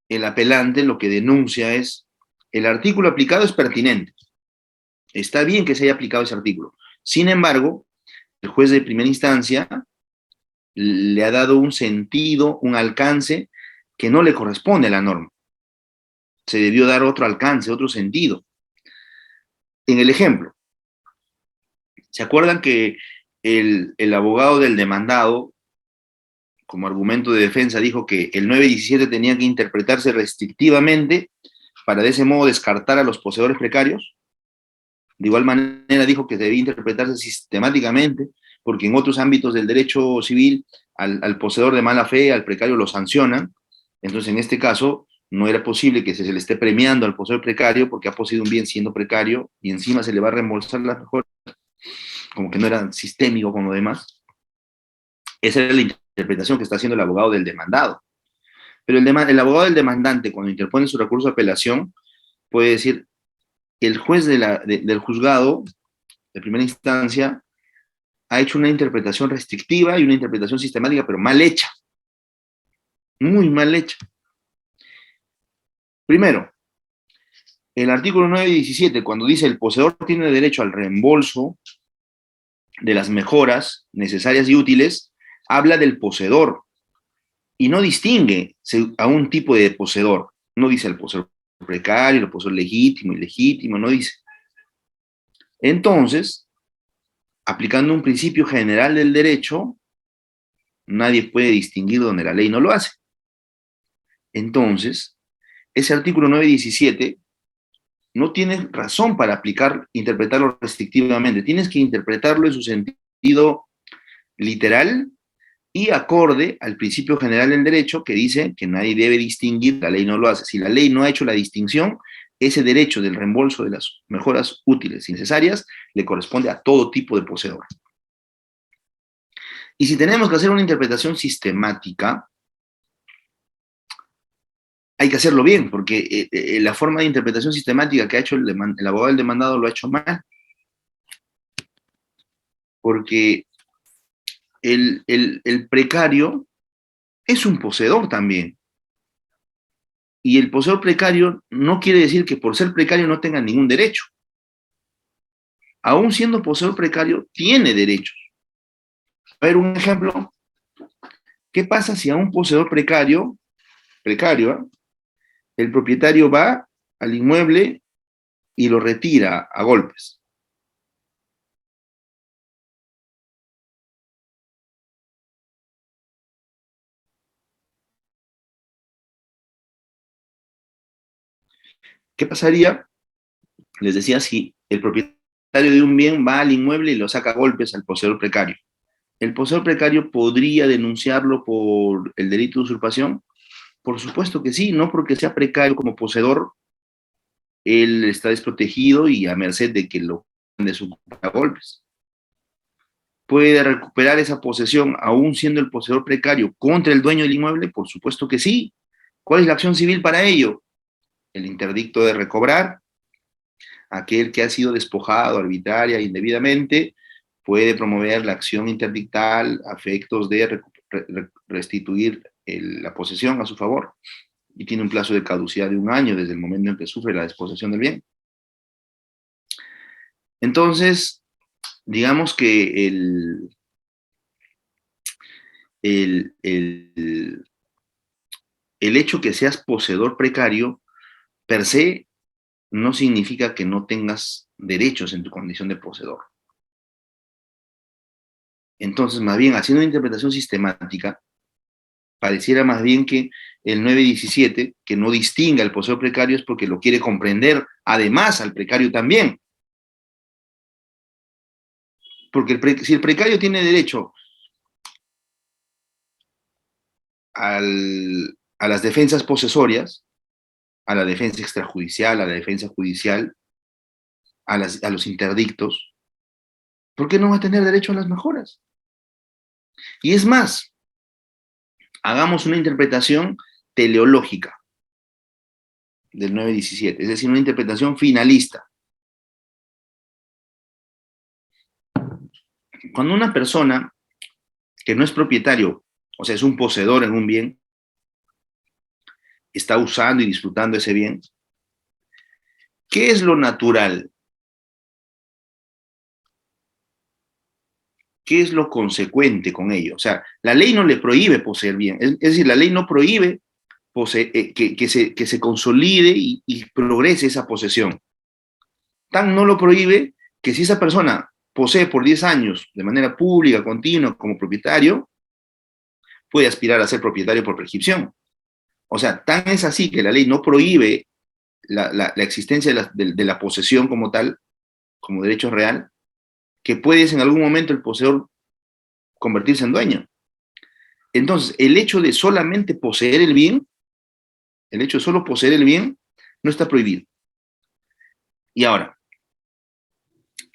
el apelante lo que denuncia es, el artículo aplicado es pertinente. Está bien que se haya aplicado ese artículo. Sin embargo, el juez de primera instancia le ha dado un sentido, un alcance que no le corresponde a la norma. Se debió dar otro alcance, otro sentido. En el ejemplo, ¿se acuerdan que el abogado del demandado, como argumento de defensa, dijo que el 917 tenía que interpretarse restrictivamente para de ese modo descartar a los poseedores precarios? De igual manera dijo que debía interpretarse sistemáticamente, porque en otros ámbitos del derecho civil al poseedor de mala fe, al precario, lo sancionan. Entonces, en este caso, no era posible que se le esté premiando al poseedor precario porque ha poseído un bien siendo precario y encima se le va a reembolsar las mejoras, como que no era sistémico con lo demás. Esa es la interpretación que está haciendo el abogado del demandado. Pero el abogado del demandante, cuando interpone su recurso de apelación, puede decir, el juez del juzgado de primera instancia ha hecho una interpretación restrictiva y una interpretación sistemática, pero mal hecha. Muy mal hecha. Primero, el artículo 917, cuando dice el poseedor tiene derecho al reembolso de las mejoras necesarias y útiles, habla del poseedor y no distingue a un tipo de poseedor. No dice el poseedor precario, el poseedor legítimo, ilegítimo, no dice. Entonces, aplicando un principio general del derecho, nadie puede distinguir donde la ley no lo hace. Entonces, ese artículo 917 no tienes razón para interpretarlo restrictivamente. Tienes que interpretarlo en su sentido literal y acorde al principio general del derecho que dice que nadie debe distinguir, la ley no lo hace. Si la ley no ha hecho la distinción, ese derecho del reembolso de las mejoras útiles y necesarias le corresponde a todo tipo de poseedor. Y si tenemos que hacer una interpretación sistemática, hay que hacerlo bien, porque la forma de interpretación sistemática que ha hecho el abogado del demandado lo ha hecho mal. Porque el precario es un poseedor también. Y el poseedor precario no quiere decir que por ser precario no tenga ningún derecho. Aún siendo poseedor precario, tiene derechos. A ver, un ejemplo. ¿Qué pasa si a un poseedor precario, el propietario va al inmueble y lo retira a golpes? ¿Qué pasaría? Les decía, si el propietario de un bien va al inmueble y lo saca a golpes al poseedor precario. ¿El poseedor precario podría denunciarlo por el delito de usurpación? Por supuesto que sí, no porque sea precario como poseedor, él está desprotegido y a merced de que lo de su golpes. ¿Puede recuperar esa posesión aún siendo el poseedor precario contra el dueño del inmueble? Por supuesto que sí. ¿Cuál es la acción civil para ello? El interdicto de recobrar. Aquel que ha sido despojado arbitraria e indebidamente puede promover la acción interdictal a efectos de restituir la posesión a su favor y tiene un plazo de caducidad de 1 año desde el momento en que sufre la desposesión del bien. Entonces, digamos que el hecho que seas poseedor precario per se no significa que no tengas derechos en tu condición de poseedor. Entonces, más bien, haciendo una interpretación sistemática, pareciera más bien que el 917, que no distinga al poseedor precario, es porque lo quiere comprender además al precario también. Porque si el precario tiene derecho a las defensas posesorias, a la defensa extrajudicial, a la defensa judicial, a los interdictos, ¿por qué no va a tener derecho a las mejoras? Y es más, hagamos una interpretación teleológica del 917, es decir, una interpretación finalista. Cuando una persona que no es propietario, o sea, es un poseedor en un bien, está usando y disfrutando ese bien, ¿qué es lo natural? ¿Qué es lo consecuente con ello? O sea, la ley no le prohíbe poseer bien, es decir, la ley no prohíbe que se consolide y progrese esa posesión. Tan no lo prohíbe que si esa persona posee por 10 años de manera pública, continua, como propietario, puede aspirar a ser propietario por prescripción. O sea, tan es así que la ley no prohíbe la existencia de la posesión como tal, como derecho real, que puedes en algún momento el poseedor convertirse en dueño. Entonces, el hecho de solamente poseer el bien, el hecho de solo poseer el bien, no está prohibido. Y ahora,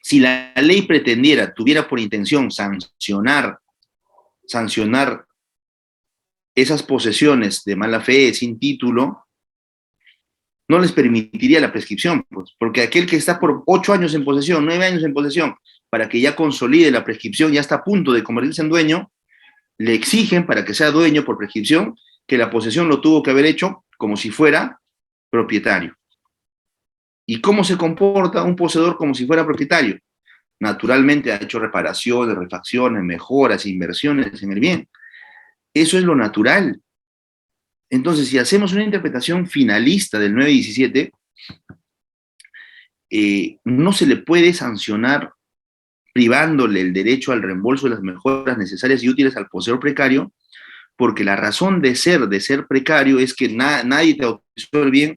si la ley pretendiera, tuviera por intención sancionar esas posesiones de mala fe, sin título, no les permitiría la prescripción, pues, porque aquel que está por 8 años en posesión, 9 años en posesión, para que ya consolide la prescripción, ya está a punto de convertirse en dueño, le exigen para que sea dueño por prescripción que la posesión lo tuvo que haber hecho como si fuera propietario. ¿Y cómo se comporta un poseedor como si fuera propietario? Naturalmente ha hecho reparaciones, refacciones, mejoras, inversiones en el bien. Eso es lo natural. Entonces, si hacemos una interpretación finalista del 917, no se le puede sancionar privándole el derecho al reembolso de las mejoras necesarias y útiles al poseedor precario, porque la razón de ser precario es que nadie te autorizó el bien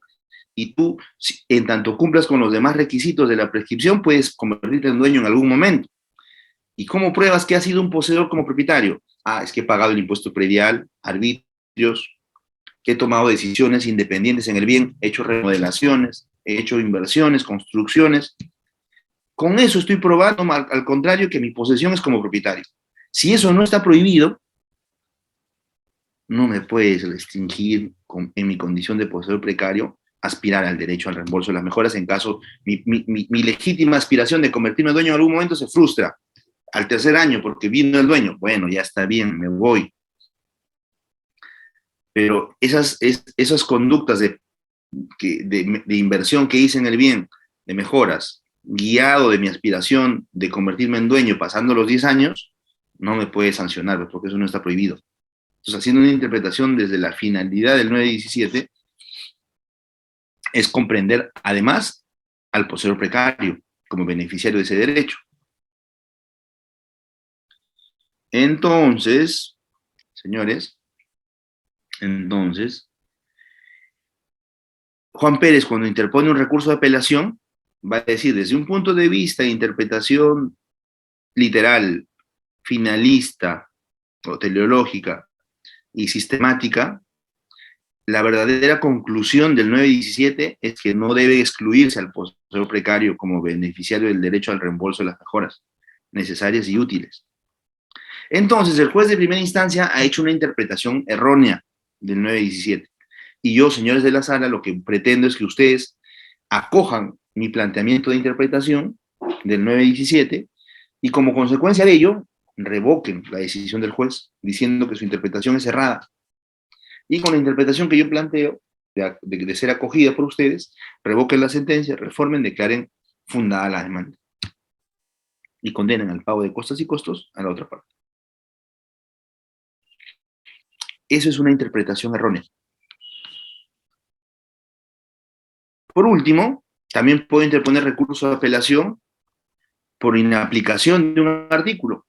y tú, en tanto cumplas con los demás requisitos de la prescripción, puedes convertirte en dueño en algún momento. ¿Y cómo pruebas que has sido un poseedor como propietario? Ah, es que he pagado el impuesto predial, arbitrios, que he tomado decisiones independientes en el bien, he hecho remodelaciones, he hecho inversiones, construcciones. Con eso estoy probando, al contrario, que mi posesión es como propietario. Si eso no está prohibido, no me puedes restringir en mi condición de poseedor precario aspirar al derecho al reembolso de las mejoras en caso mi legítima aspiración de convertirme en dueño en algún momento se frustra al tercer año porque vino el dueño. Bueno, ya está bien, me voy. Pero esas conductas de inversión que hice en el bien, de mejoras, guiado de mi aspiración de convertirme en dueño pasando los 10 años, no me puede sancionar porque eso no está prohibido. Entonces, haciendo una interpretación desde la finalidad del 917, es comprender además al poseedor precario como beneficiario de ese derecho. Entonces, señores, Juan Pérez, cuando interpone un recurso de apelación, va a decir, desde un punto de vista de interpretación literal, finalista o teleológica y sistemática, la verdadera conclusión del 917 es que no debe excluirse al poseedor precario como beneficiario del derecho al reembolso de las mejoras necesarias y útiles. Entonces, el juez de primera instancia ha hecho una interpretación errónea del 917. Y yo, señores de la sala, lo que pretendo es que ustedes acojan mi planteamiento de interpretación del 917 y como consecuencia de ello, revoquen la decisión del juez diciendo que su interpretación es errada. Y con la interpretación que yo planteo, de ser acogida por ustedes, revoquen la sentencia, reformen, declaren fundada la demanda y condenen al pago de costas y costos a la otra parte. Eso es una interpretación errónea. Por último, también puedo interponer recurso de apelación por inaplicación de un artículo.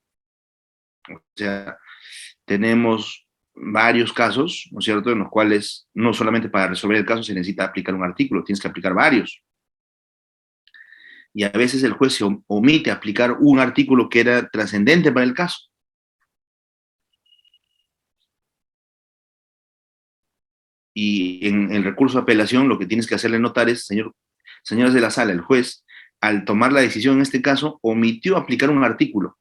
O sea, tenemos varios casos, ¿no es cierto?, en los cuales no solamente para resolver el caso se necesita aplicar un artículo, tienes que aplicar varios. Y a veces el juez se omite aplicar un artículo que era trascendente para el caso. Y en el recurso de apelación lo que tienes que hacerle notar es, señores de la sala, el juez, al tomar la decisión en este caso, omitió aplicar un artículo.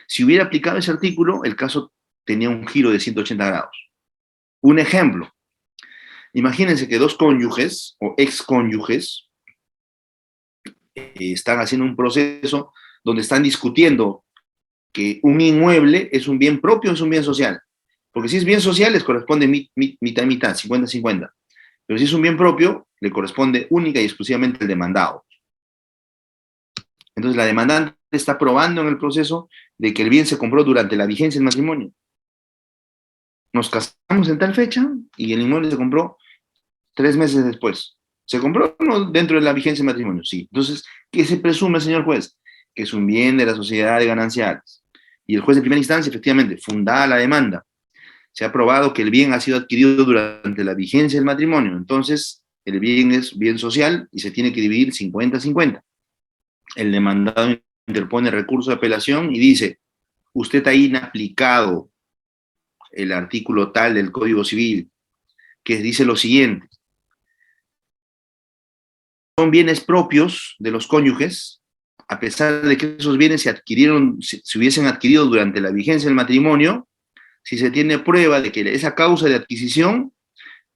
Si hubiera aplicado ese artículo, el caso tenía un giro de 180 grados. Un ejemplo, imagínense que dos cónyuges o excónyuges están haciendo un proceso donde están discutiendo que un inmueble es un bien propio o es un bien social. Porque si es bien social, les corresponde mitad y mitad, 50-50. Pero si es un bien propio, le corresponde única y exclusivamente el demandado. Entonces, la demandante está probando en el proceso de que el bien se compró durante la vigencia del matrimonio. Nos casamos en tal fecha y el inmueble se compró 3 meses después. ¿Se compró no dentro de la vigencia del matrimonio? Sí. Entonces, ¿qué se presume, señor juez? Que es un bien de la sociedad de gananciales. Y el juez de primera instancia, efectivamente, fundada la demanda, se ha probado que el bien ha sido adquirido durante la vigencia del matrimonio. Entonces, el bien es bien social y se tiene que dividir 50-50. El demandado interpone recurso de apelación y dice, usted ha inaplicado el artículo tal del Código Civil, que dice lo siguiente: son bienes propios de los cónyuges, a pesar de que esos bienes se hubiesen adquirido durante la vigencia del matrimonio, si se tiene prueba de que esa causa de adquisición,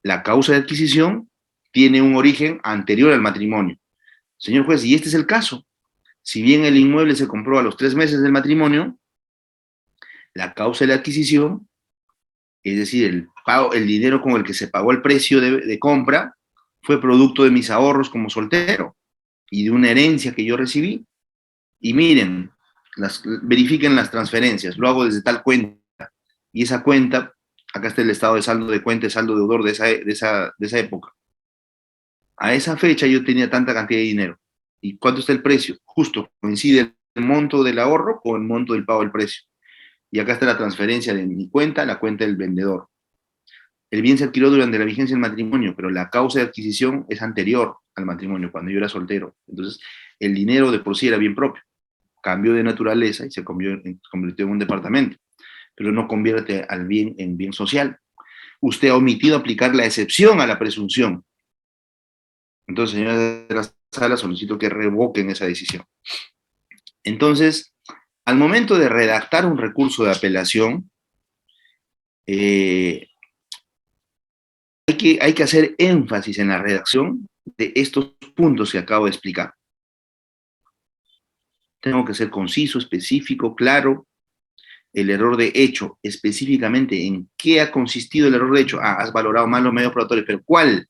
la causa de adquisición, tiene un origen anterior al matrimonio. Señor juez, y este es el caso. Si bien el inmueble se compró a los 3 meses del matrimonio, la causa de la adquisición, es decir, el dinero con el que se pagó el precio de compra, fue producto de mis ahorros como soltero y de una herencia que yo recibí. Y miren, verifiquen las transferencias, lo hago desde tal cuenta. Y esa cuenta, acá está el estado de saldo de cuenta, saldo deudor de esa época. A esa fecha yo tenía tanta cantidad de dinero. ¿Y cuánto está el precio? Justo, coincide el monto del ahorro con el monto del pago del precio. Y acá está la transferencia de mi cuenta a la cuenta del vendedor. El bien se adquirió durante la vigencia del matrimonio, pero la causa de adquisición es anterior al matrimonio, cuando yo era soltero. Entonces, el dinero de por sí era bien propio. Cambió de naturaleza y se convirtió en un departamento, pero no convierte al bien en bien social. Usted ha omitido aplicar la excepción a la presunción. Entonces, señores de la sala, solicito que revoquen esa decisión. Entonces, al momento de redactar un recurso de apelación, hay que hacer énfasis en la redacción de estos puntos que acabo de explicar. Tengo que ser conciso, específico, claro. El error de hecho, específicamente, ¿en qué ha consistido el error de hecho? Ah, has valorado mal los medios probatorios, pero ¿cuál?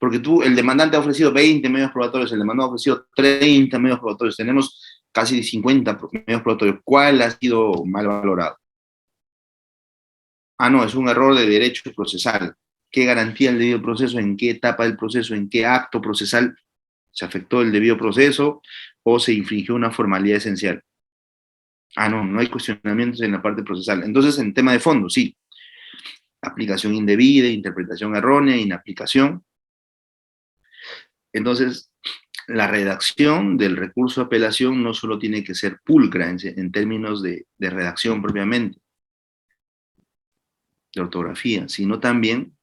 Porque el demandante ha ofrecido 20 medios probatorios, el demandado ha ofrecido 30 medios probatorios, tenemos casi 50 medios probatorios. ¿Cuál ha sido mal valorado? Ah, no, es un error de derecho procesal. ¿Qué garantía el debido proceso? ¿En qué etapa del proceso? ¿En qué acto procesal se afectó el debido proceso o se infringió una formalidad esencial? Ah, no, no hay cuestionamientos en la parte procesal. Entonces, en tema de fondo, sí. Aplicación indebida, interpretación errónea, inaplicación. Entonces, la redacción del recurso de apelación no solo tiene que ser pulcra en términos de redacción propiamente, de ortografía, sino también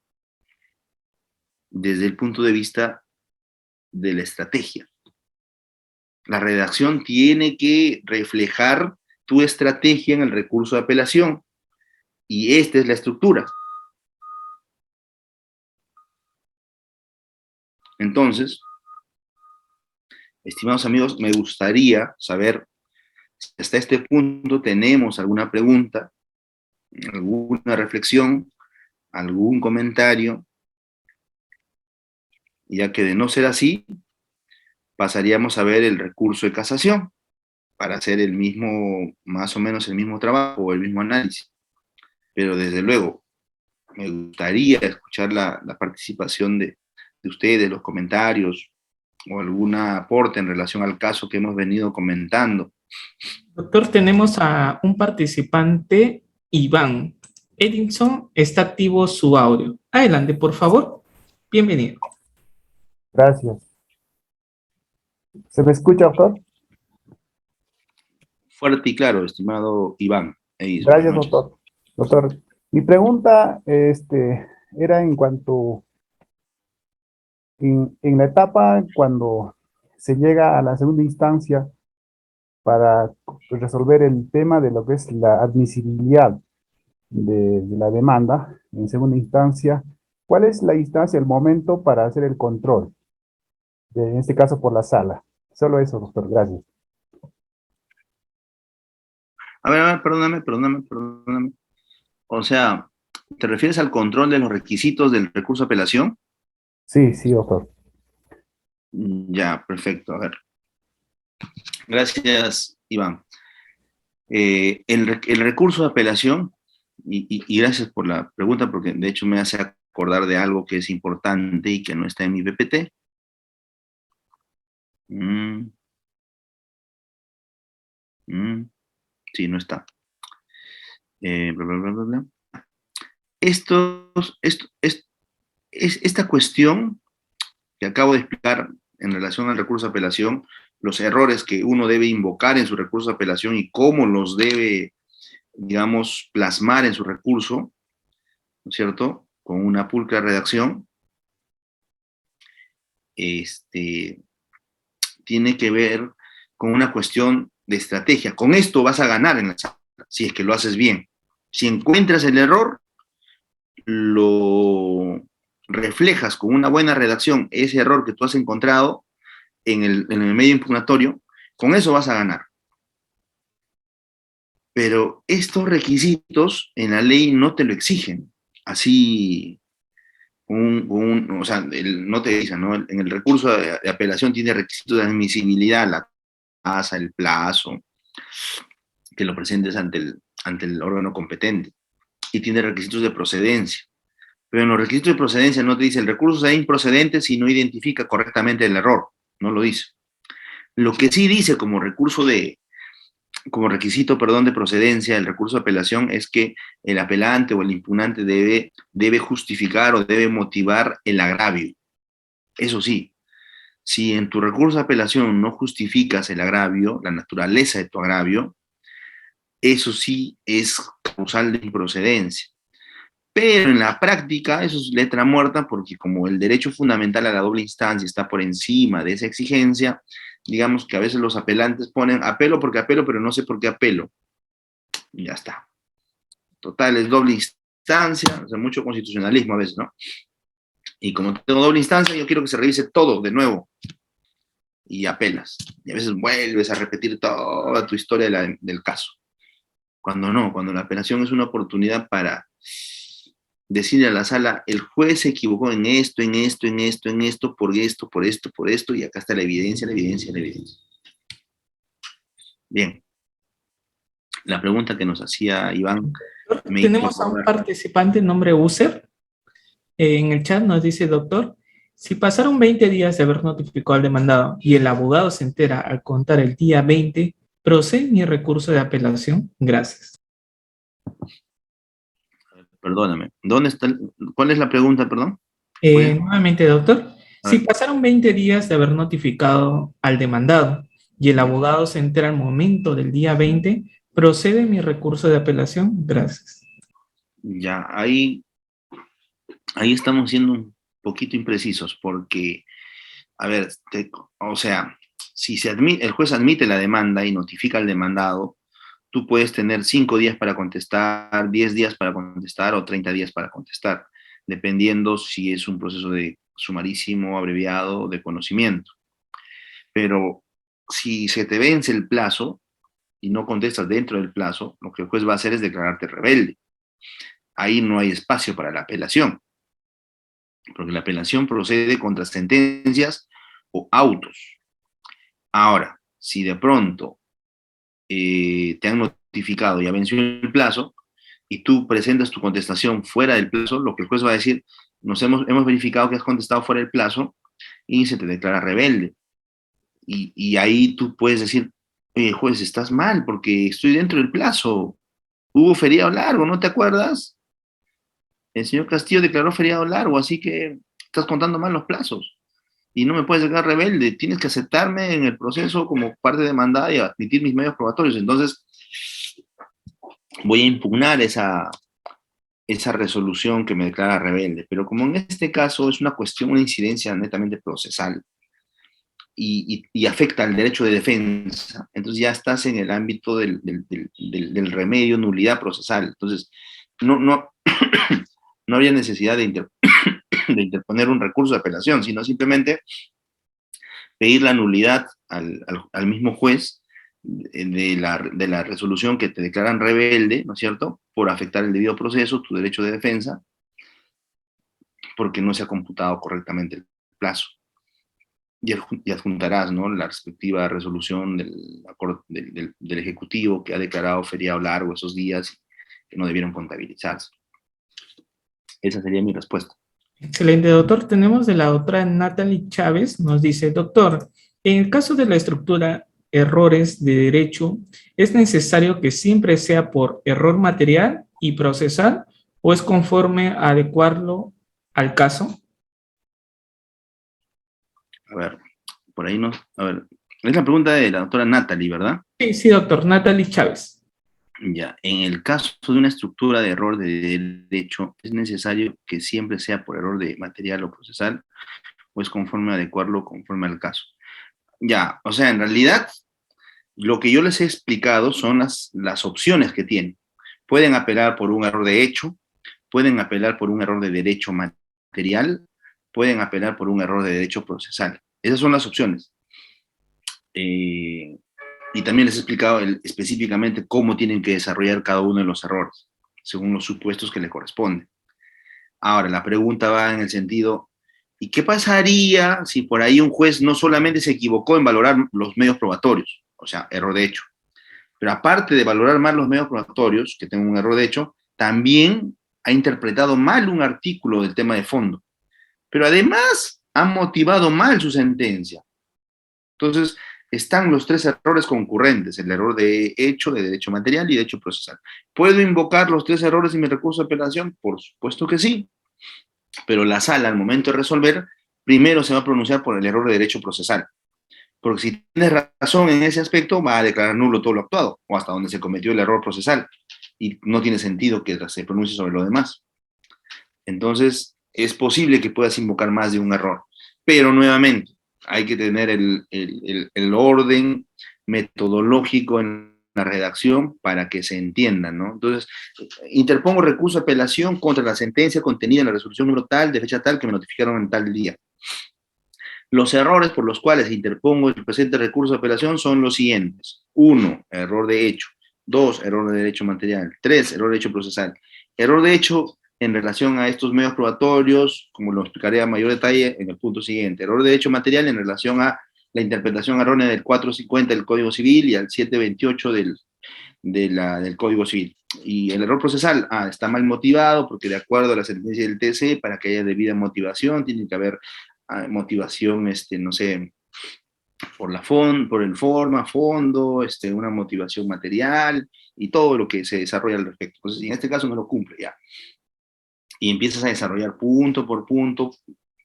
desde el punto de vista de la estrategia. La redacción tiene que reflejar tu estrategia en el recurso de apelación, y esta es la estructura. Entonces, estimados amigos, me gustaría saber si hasta este punto tenemos alguna pregunta, alguna reflexión, algún comentario, ya que de no ser así, pasaríamos a ver el recurso de casación para hacer el mismo, más o menos el mismo trabajo o el mismo análisis. Pero desde luego, me gustaría escuchar la participación de ustedes, los comentarios o algún aporte en relación al caso que hemos venido comentando. Doctor, tenemos a un participante, Iván. Edinson, está activo su audio. Adelante, por favor. Bienvenido. Gracias. ¿Se me escucha, doctor? Fuerte y claro, estimado Iván. Gracias, doctor. Doctor, mi pregunta era en cuanto en la etapa cuando se llega a la segunda instancia para resolver el tema de lo que es la admisibilidad de la demanda en segunda instancia. ¿Cuál es la instancia, el momento para hacer el control? En este caso por la sala. Solo eso, doctor. Gracias. A ver, perdóname. O sea, ¿te refieres al control de los requisitos del recurso de apelación? Sí, doctor. Ya, perfecto. A ver. Gracias, Iván. El recurso de apelación, y gracias por la pregunta, porque de hecho me hace acordar de algo que es importante y que no está en mi PPT. Sí, no está. Esta cuestión que acabo de explicar en relación al recurso de apelación, los errores que uno debe invocar en su recurso de apelación y cómo los debe, digamos, plasmar en su recurso, ¿no es cierto?, con una pulcra redacción, tiene que ver con una cuestión de estrategia. Con esto vas a ganar en la sala, si es que lo haces bien. Si encuentras el error, lo reflejas con una buena redacción, ese error que tú has encontrado en el medio impugnatorio, con eso vas a ganar. Pero estos requisitos en la ley no te lo exigen. Así, o sea, no te dicen, ¿no? En el recurso de apelación tiene requisitos de admisibilidad, la tasa, el plazo, que lo presentes ante el órgano competente. Y tiene requisitos de procedencia. Pero en los requisitos de procedencia no te dice el recurso es improcedente si no identifica correctamente el error. No lo dice. Lo que sí dice como requisito, de procedencia del recurso de apelación es que el apelante o el impugnante debe justificar o debe motivar el agravio. Eso sí, si en tu recurso de apelación no justificas el agravio, la naturaleza de tu agravio, eso sí es causal de improcedencia. Pero en la práctica eso es letra muerta porque como el derecho fundamental a la doble instancia está por encima de esa exigencia, digamos que a veces los apelantes ponen apelo porque apelo, pero no sé por qué apelo. Y ya está. Total, es doble instancia, o sea, mucho constitucionalismo a veces, ¿no? Y como tengo doble instancia, yo quiero que se revise todo de nuevo. Y apelas. Y a veces vuelves a repetir toda tu historia del caso. Cuando no, cuando la apelación es una oportunidad para decirle a la sala, el juez se equivocó en esto, por esto, y acá está la evidencia. Bien. La pregunta que nos hacía Iván. Tenemos a un participante, nombre User. En el chat nos dice, doctor, si pasaron 20 días de haber notificado al demandado y el abogado se entera al contar el día 20, ¿procede mi recurso de apelación? Gracias. Perdóname, ¿cuál es la pregunta, perdón? Nuevamente, doctor, si pasaron 20 días de haber notificado al demandado y el abogado se entera al momento del día 20, ¿procede mi recurso de apelación? Gracias. Ya, ahí estamos siendo un poquito imprecisos, porque, a ver, o sea, si el juez admite la demanda y notifica al demandado, tú puedes tener 5 días para contestar, 10 días para contestar o 30 días para contestar, dependiendo si es un proceso de sumarísimo, abreviado, de conocimiento. Pero si se te vence el plazo y no contestas dentro del plazo, lo que el juez va a hacer es declararte rebelde. Ahí no hay espacio para la apelación, porque la apelación procede contra sentencias o autos. Ahora, si de pronto te han notificado, ya venció el plazo, y tú presentas tu contestación fuera del plazo, lo que el juez va a decir, hemos verificado que has contestado fuera del plazo y se te declara rebelde. Y ahí tú puedes decir, oye, juez, estás mal porque estoy dentro del plazo. Hubo feriado largo, ¿no te acuerdas? El señor Castillo declaró feriado largo, así que estás contando mal los plazos. Y no me puedes declarar rebelde, tienes que aceptarme en el proceso como parte demandada y admitir mis medios probatorios. Entonces, voy a impugnar esa resolución que me declara rebelde. Pero como en este caso es una cuestión, una incidencia netamente procesal y afecta al derecho de defensa, entonces ya estás en el ámbito del remedio, nulidad procesal. Entonces, no, no habría necesidad de interponer un recurso de apelación, sino simplemente pedir la nulidad al mismo juez de la resolución que te declaran rebelde, ¿no es cierto?, por afectar el debido proceso, tu derecho de defensa, porque no se ha computado correctamente el plazo. Y adjuntarás, ¿no?, la respectiva resolución del Ejecutivo que ha declarado feriado largo esos días que no debieron contabilizarse. Esa sería mi respuesta. Excelente, doctor. Tenemos de la otra Natalie Chávez, nos dice, doctor, en el caso de la estructura errores de derecho, ¿es necesario que siempre sea por error material y procesal o es conforme a adecuarlo al caso? A ver, por ahí no. A ver, es la pregunta de la doctora Natalie, ¿verdad? Sí, sí, doctor, Natalie Chávez. Ya, en el caso de una estructura de error de derecho, ¿es necesario que siempre sea por error de material o procesal o es conforme a adecuarlo conforme al caso? Ya, o sea, en realidad, lo que yo les he explicado son las opciones que tienen. Pueden apelar por un error de hecho, pueden apelar por un error de derecho material, pueden apelar por un error de derecho procesal. Esas son las opciones. Y también les he explicado específicamente cómo tienen que desarrollar cada uno de los errores, según los supuestos que le corresponden. Ahora, la pregunta va en el sentido, ¿y qué pasaría si por ahí un juez no solamente se equivocó en valorar los medios probatorios, o sea, error de hecho, pero aparte de valorar mal los medios probatorios, que tengo un error de hecho, también ha interpretado mal un artículo del tema de fondo, pero además ha motivado mal su sentencia? Entonces, están los 3 errores concurrentes, el error de hecho, de derecho material y de hecho procesal. ¿Puedo invocar los 3 errores en mi recurso de apelación? Por supuesto que sí, pero la sala, al momento de resolver, primero se va a pronunciar por el error de derecho procesal, porque si tienes razón en ese aspecto, va a declarar nulo todo lo actuado, o hasta donde se cometió el error procesal, y no tiene sentido que se pronuncie sobre lo demás. Entonces, es posible que puedas invocar más de un error, pero nuevamente, hay que tener el orden metodológico en la redacción para que se entienda, ¿no? Entonces, interpongo recurso de apelación contra la sentencia contenida en la resolución número tal, de fecha tal, que me notificaron en tal día. Los errores por los cuales interpongo el presente recurso de apelación son los siguientes. 1, error de hecho. 2, error de derecho material. 3, error de hecho procesal. Error de hecho en relación a estos medios probatorios, como lo explicaré a mayor detalle en el punto siguiente. Error de derecho material en relación a la interpretación errónea del 450 del Código Civil y al 728 del Código Civil. Y el error procesal, está mal motivado porque de acuerdo a la sentencia del TC, para que haya debida motivación, tiene que haber motivación, no sé, por el forma, fondo, una motivación material y todo lo que se desarrolla al respecto. Entonces, en este caso no lo cumple ya. Y empiezas a desarrollar punto por punto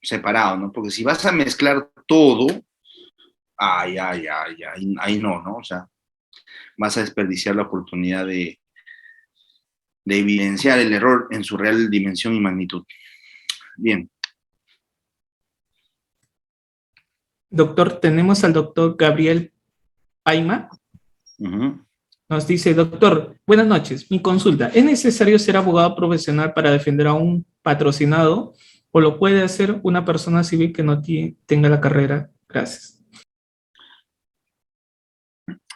separado, ¿no? Porque si vas a mezclar todo, ahí no, ¿no? O sea, vas a desperdiciar la oportunidad de evidenciar el error en su real dimensión y magnitud. Bien. Doctor, tenemos al doctor Gabriel Paima. Ujú. Nos dice, doctor, buenas noches. Mi consulta, ¿es necesario ser abogado profesional para defender a un patrocinado o lo puede hacer una persona civil que no tenga la carrera? Gracias.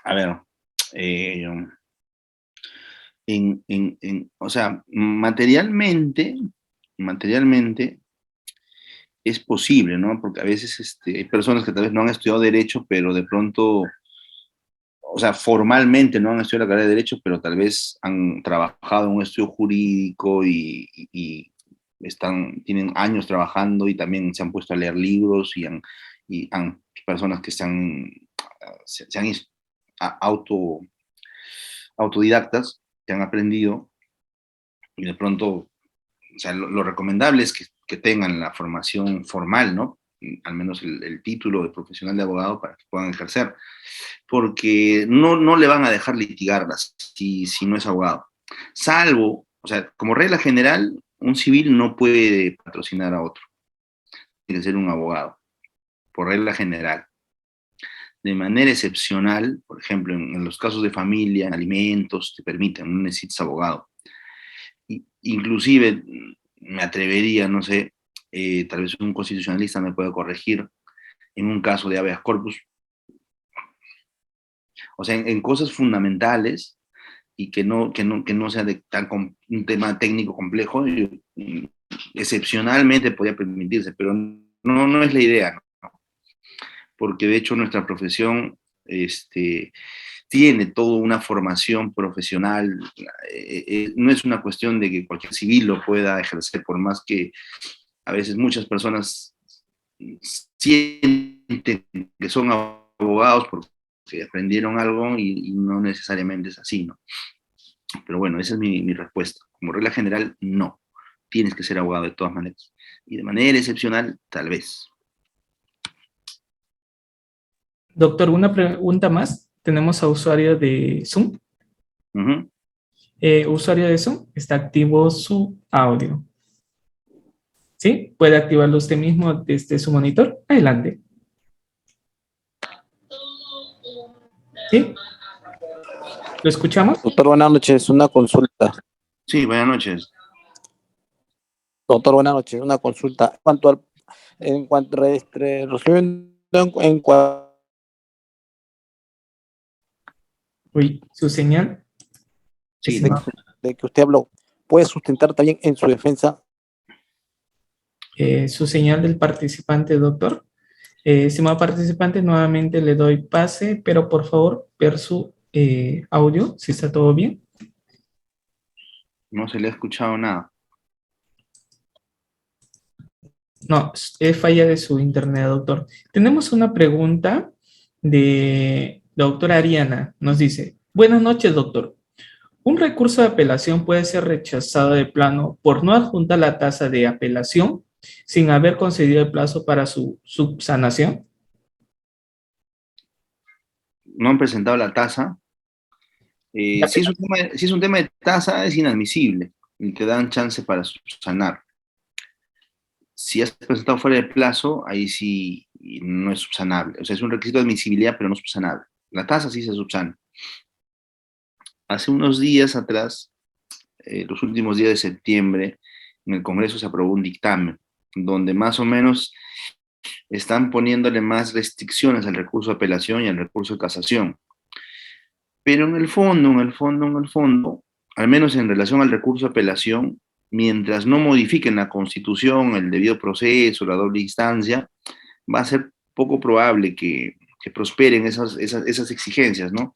A ver, eh, o sea, materialmente es posible, ¿no? Porque a veces hay personas que tal vez no han estudiado derecho, pero de pronto, o sea, formalmente no han estudiado la carrera de derecho, pero tal vez han trabajado en un estudio jurídico y tienen años trabajando y también se han puesto a leer libros y personas que se han autodidactas, que han aprendido y de pronto, o sea, lo recomendable es que tengan la formación formal, ¿no? Al menos el título de profesional de abogado para que puedan ejercer, porque no le van a dejar litigarlas si no es abogado. Salvo, o sea, como regla general, un civil no puede patrocinar a otro, tiene que ser un abogado, por regla general. De manera excepcional, por ejemplo, en los casos de familia, en alimentos, te permiten, no necesitas abogado. Inclusive, me atrevería, no sé, tal vez un constitucionalista me pueda corregir, en un caso de habeas corpus, o sea, en cosas fundamentales y que no sea de un tema técnico complejo, excepcionalmente podría permitirse, pero no es la idea, ¿no? Porque de hecho nuestra profesión tiene toda una formación profesional, no es una cuestión de que cualquier civil lo pueda ejercer, por más que a veces muchas personas sienten que son abogados porque aprendieron algo y no necesariamente es así, ¿no? Pero bueno, esa es mi respuesta. Como regla general, no. Tienes que ser abogado de todas maneras. Y de manera excepcional, tal vez. Doctor, una pregunta más. Tenemos a usuario de Zoom. Ujú. Usuario de Zoom, está activo su audio. ¿Sí? ¿Puede activarlo usted mismo desde su monitor? Adelante. ¿Sí? ¿Lo escuchamos? Doctor, buenas noches, una consulta. Sí, buenas noches. Doctor, buenas noches, una consulta. Resumiendo Uy, su señal. Sí, Estimado, de que usted habló, ¿puede sustentar también en su defensa? su señal del participante, doctor. Estimado participante, nuevamente le doy pase, pero por favor, ver su audio, si está todo bien. no se le ha escuchado nada. No, es falla de su internet, doctor. Tenemos una pregunta de la doctora Ariana. Nos dice, buenas noches, doctor. ¿Un recurso de apelación puede ser rechazado de plano por no adjuntar la tasa de apelación sin haber concedido el plazo para su subsanación? No han presentado la tasa. De Si es un tema de tasa, es inadmisible y te dan chance para subsanar. Si has presentado fuera de plazo, ahí sí no es subsanable. O sea, es un requisito de admisibilidad, pero no subsanable. La tasa sí se subsana. Hace unos días atrás, los últimos días de septiembre, en el Congreso se aprobó un dictamen donde más o menos están poniéndole más restricciones al recurso de apelación y al recurso de casación. Pero en el fondo, al menos en relación al recurso de apelación, mientras no modifiquen la Constitución, el debido proceso, la doble instancia, va a ser poco probable que prosperen esas exigencias, ¿no?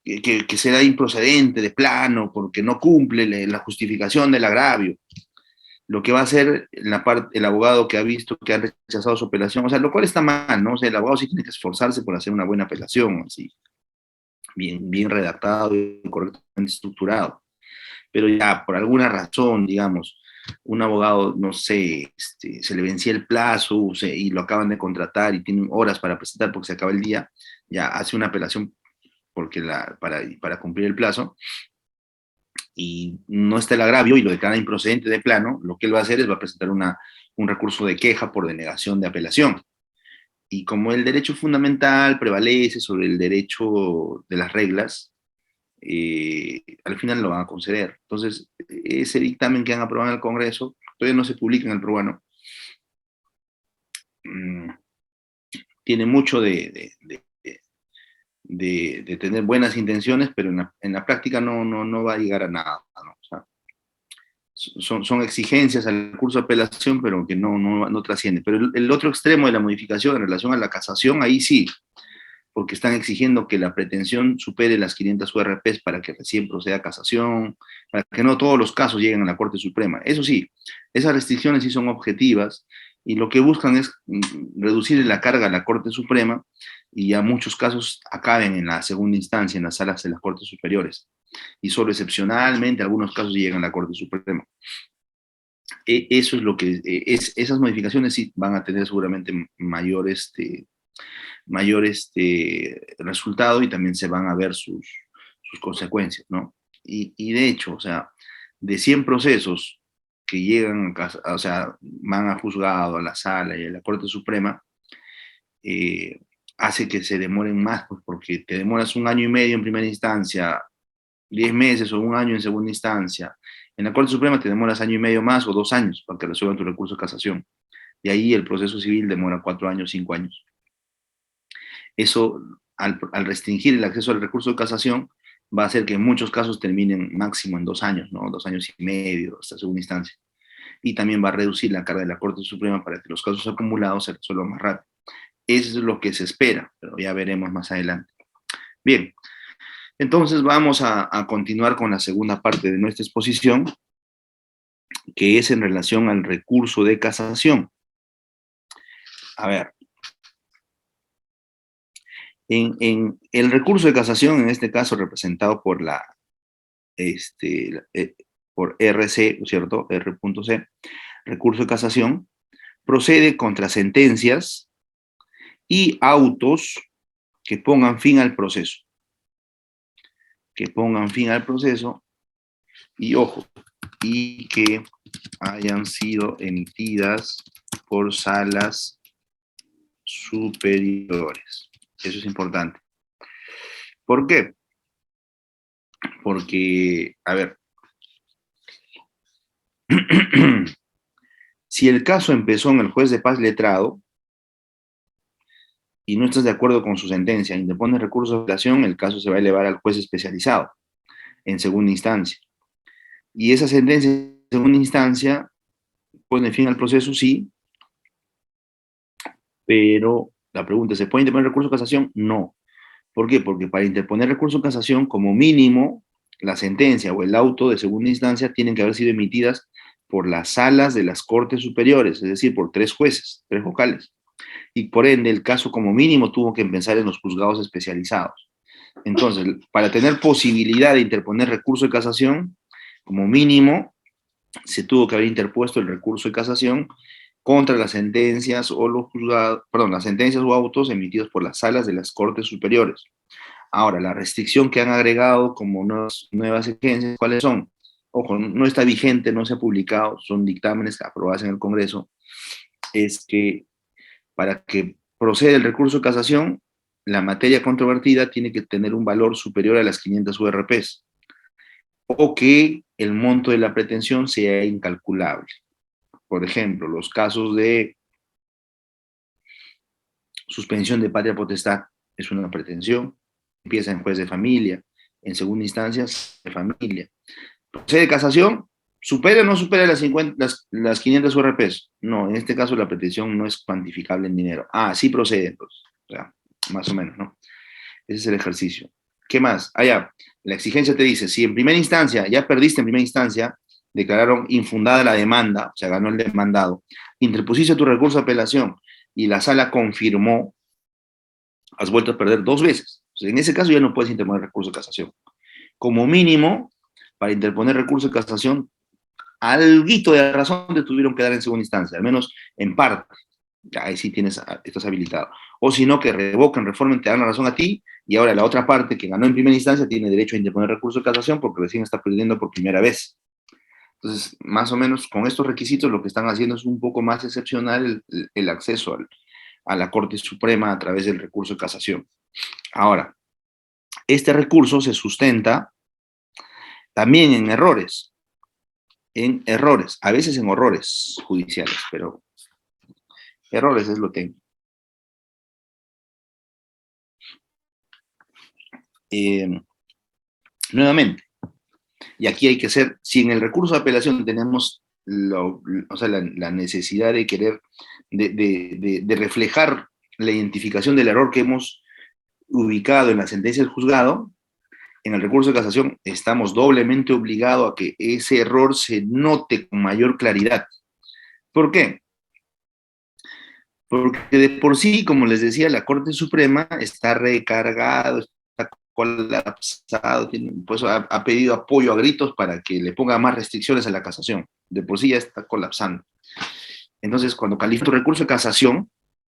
Que será improcedente de plano porque no cumple la justificación del agravio. Lo que va a hacer el abogado que ha visto que ha rechazado su apelación, o sea, lo cual está mal, ¿no? O sea, el abogado sí tiene que esforzarse por hacer una buena apelación, así, bien redactado y correctamente estructurado. Pero ya, por alguna razón, digamos, un abogado, no sé, se le vencía el plazo y lo acaban de contratar y tienen horas para presentar porque se acaba el día, ya hace una apelación para cumplir el plazo y no está el agravio y lo declara improcedente de plano, lo que él va a hacer es va a presentar un recurso de queja por denegación de apelación. Y como el derecho fundamental prevalece sobre el derecho de las reglas, al final lo van a conceder. Entonces, ese dictamen que han aprobado en el Congreso, todavía no se publica en el peruano, tiene mucho de tener buenas intenciones, pero en la práctica no va a llegar a nada, ¿no? O sea, son exigencias al recurso de apelación, pero que no trasciende. Pero el otro extremo de la modificación en relación a la casación, ahí sí, porque están exigiendo que la pretensión supere las 500 URPs para que recién proceda a casación, para que no todos los casos lleguen a la Corte Suprema. Eso sí, esas restricciones sí son objetivas y lo que buscan es reducir la carga a la Corte Suprema y ya muchos casos acaben en la segunda instancia, en las salas de las Cortes Superiores. Y solo excepcionalmente algunos casos llegan a la Corte Suprema. Eso es lo que esas modificaciones sí van a tener seguramente mayor resultado y también se van a ver sus consecuencias, ¿no? Y de hecho, o sea, de 100 procesos que llegan a casa, o sea, van a juzgado, a la sala y a la Corte Suprema, hace que se demoren más, pues porque te demoras 1 año y medio en primera instancia, 10 meses o 1 año en segunda instancia. En la Corte Suprema te demoras 1 año y medio más o 2 años para que resuelvan tu recurso de casación. Y ahí el proceso civil demora 4 años, 5 años. Eso, al restringir el acceso al recurso de casación, va a hacer que en muchos casos terminen máximo en 2 años, ¿no? 2 años y medio, hasta segunda instancia. Y también va a reducir la carga de la Corte Suprema para que los casos acumulados se resuelvan más rápido. Eso es lo que se espera, pero ya veremos más adelante. Bien, entonces vamos a continuar con la segunda parte de nuestra exposición, que es en relación al recurso de casación. A ver, en el recurso de casación, en este caso representado por por RC, ¿cierto? R.C, recurso de casación, procede contra sentencias y autos que pongan fin al proceso. Que pongan fin al proceso y, ojo, y que hayan sido emitidas por salas superiores. Eso es importante. ¿Por qué? Porque, a ver, si el caso empezó en el juez de paz letrado y no estás de acuerdo con su sentencia, interpones recurso de apelación, el caso se va a elevar al juez especializado en segunda instancia. Y esa sentencia en segunda instancia pone fin al proceso, sí, pero la pregunta, ¿se puede interponer recurso de casación? No. ¿Por qué? Porque para interponer recurso de casación, como mínimo, la sentencia o el auto de segunda instancia tienen que haber sido emitidas por las salas de las Cortes Superiores, es decir, por 3 jueces, 3 vocales. Y por ende, el caso como mínimo tuvo que empezar en los juzgados especializados. Entonces, para tener posibilidad de interponer recurso de casación, como mínimo, se tuvo que haber interpuesto el recurso de casación contra las sentencias o los juzgados, perdón, las sentencias o autos emitidos por las salas de las Cortes Superiores. Ahora, la restricción que han agregado como nuevas exigencias, ¿cuáles son? Ojo, no está vigente, no se ha publicado, son dictámenes aprobados en el Congreso, es que para que proceda el recurso de casación, la materia controvertida tiene que tener un valor superior a las 500 URPs, o que el monto de la pretensión sea incalculable. Por ejemplo, los casos de suspensión de patria potestad es una pretensión, empieza en juez de familia, en segunda instancia, de familia. Procede de casación, ¿supera o no supera las 500 URPs? No, en este caso la pretensión no es cuantificable en dinero. Ah, sí procede, entonces, o sea, más o menos, ¿no? Ese es el ejercicio. ¿Qué más? Ya, la exigencia te dice, si en primera instancia, ya perdiste en primera instancia, declararon infundada la demanda, o sea, ganó el demandado, interpusiste tu recurso de apelación y la sala confirmó, has vuelto a perder 2 veces. O sea, en ese caso ya no puedes interponer recurso de casación. Como mínimo, para interponer recurso de casación, alguito de razón te tuvieron que dar en segunda instancia, al menos en parte. Ahí sí estás habilitado. O si no, que revocan, reformen, te dan la razón a ti, y ahora la otra parte que ganó en primera instancia tiene derecho a interponer recurso de casación porque recién está perdiendo por primera vez. Entonces, más o menos con estos requisitos lo que están haciendo es un poco más excepcional el acceso a la Corte Suprema a través del recurso de casación. Ahora, este recurso se sustenta también en errores, a veces en horrores judiciales, pero errores es lo que... nuevamente, y aquí hay que ser, si en el recurso de apelación tenemos la necesidad de querer, de reflejar la identificación del error que hemos ubicado en la sentencia del juzgado, en el recurso de casación estamos doblemente obligados a que ese error se note con mayor claridad. ¿Por qué? Porque de por sí, como les decía, la Corte Suprema está recargado, está colapsado, pues ha pedido apoyo a gritos para que le ponga más restricciones a la casación. De por sí ya está colapsando. Entonces, cuando califica tu recurso de casación,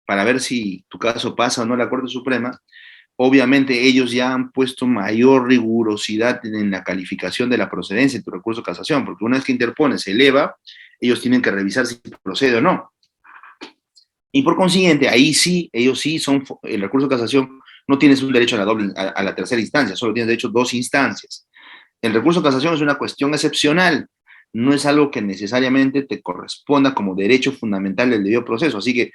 para ver si tu caso pasa o no a la Corte Suprema, obviamente ellos ya han puesto mayor rigurosidad en la calificación de la procedencia de tu recurso de casación, porque una vez que interpones, se eleva, ellos tienen que revisar si procede o no. Y por consiguiente, ahí sí, ellos sí son, el recurso de casación no tienes un derecho a la tercera instancia, solo tienes derecho a 2 instancias. El recurso de casación es una cuestión excepcional, no es algo que necesariamente te corresponda como derecho fundamental del debido proceso, así que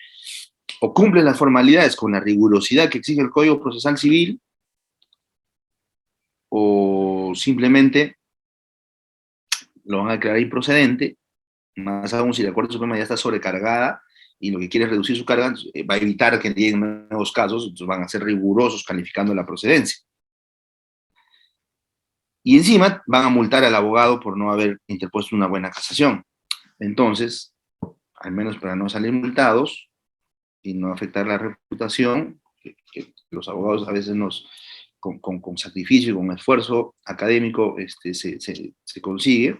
o cumplen las formalidades con la rigurosidad que exige el Código Procesal Civil, o simplemente lo van a declarar improcedente, más aún si la Corte Suprema ya está sobrecargada y lo que quiere es reducir su carga, va a evitar que lleguen nuevos casos, entonces van a ser rigurosos calificando la procedencia. Y encima van a multar al abogado por no haber interpuesto una buena casación. Entonces, al menos para no salir multados y no afectar la reputación, que los abogados a veces con sacrificio y con esfuerzo académico se consigue,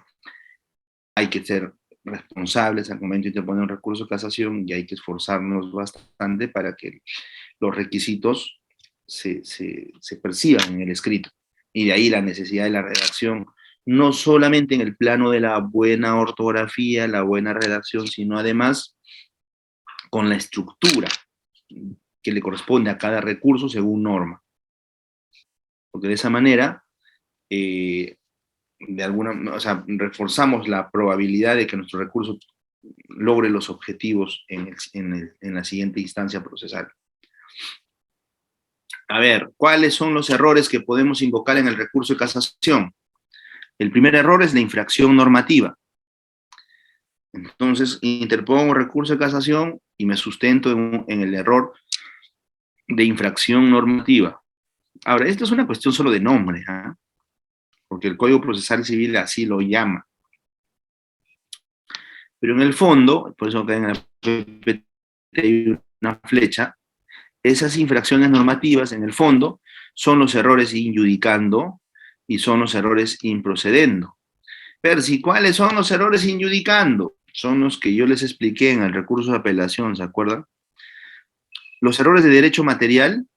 hay que ser responsables al momento de interponer un recurso de casación y hay que esforzarnos bastante para que los requisitos se perciban en el escrito. Y de ahí la necesidad de la redacción, no solamente en el plano de la buena ortografía, la buena redacción, sino además con la estructura que le corresponde a cada recurso según norma. Porque de esa manera, reforzamos la probabilidad de que nuestro recurso logre los objetivos en la siguiente instancia procesal. A ver, ¿cuáles son los errores que podemos invocar en el recurso de casación? El primer error es la infracción normativa. Entonces, interpongo recurso de casación y me sustento en el error de infracción normativa. Ahora, esto es una cuestión solo de nombre, ¿eh? Porque el Código Procesal Civil así lo llama. Pero en el fondo, por eso que en el PPT hay una flecha, esas infracciones normativas, en el fondo, son los errores injudicando y son los errores improcedendo. Percy, ¿cuáles son los errores injudicando? Son los que yo les expliqué en el recurso de apelación, ¿se acuerdan? Los errores de derecho material,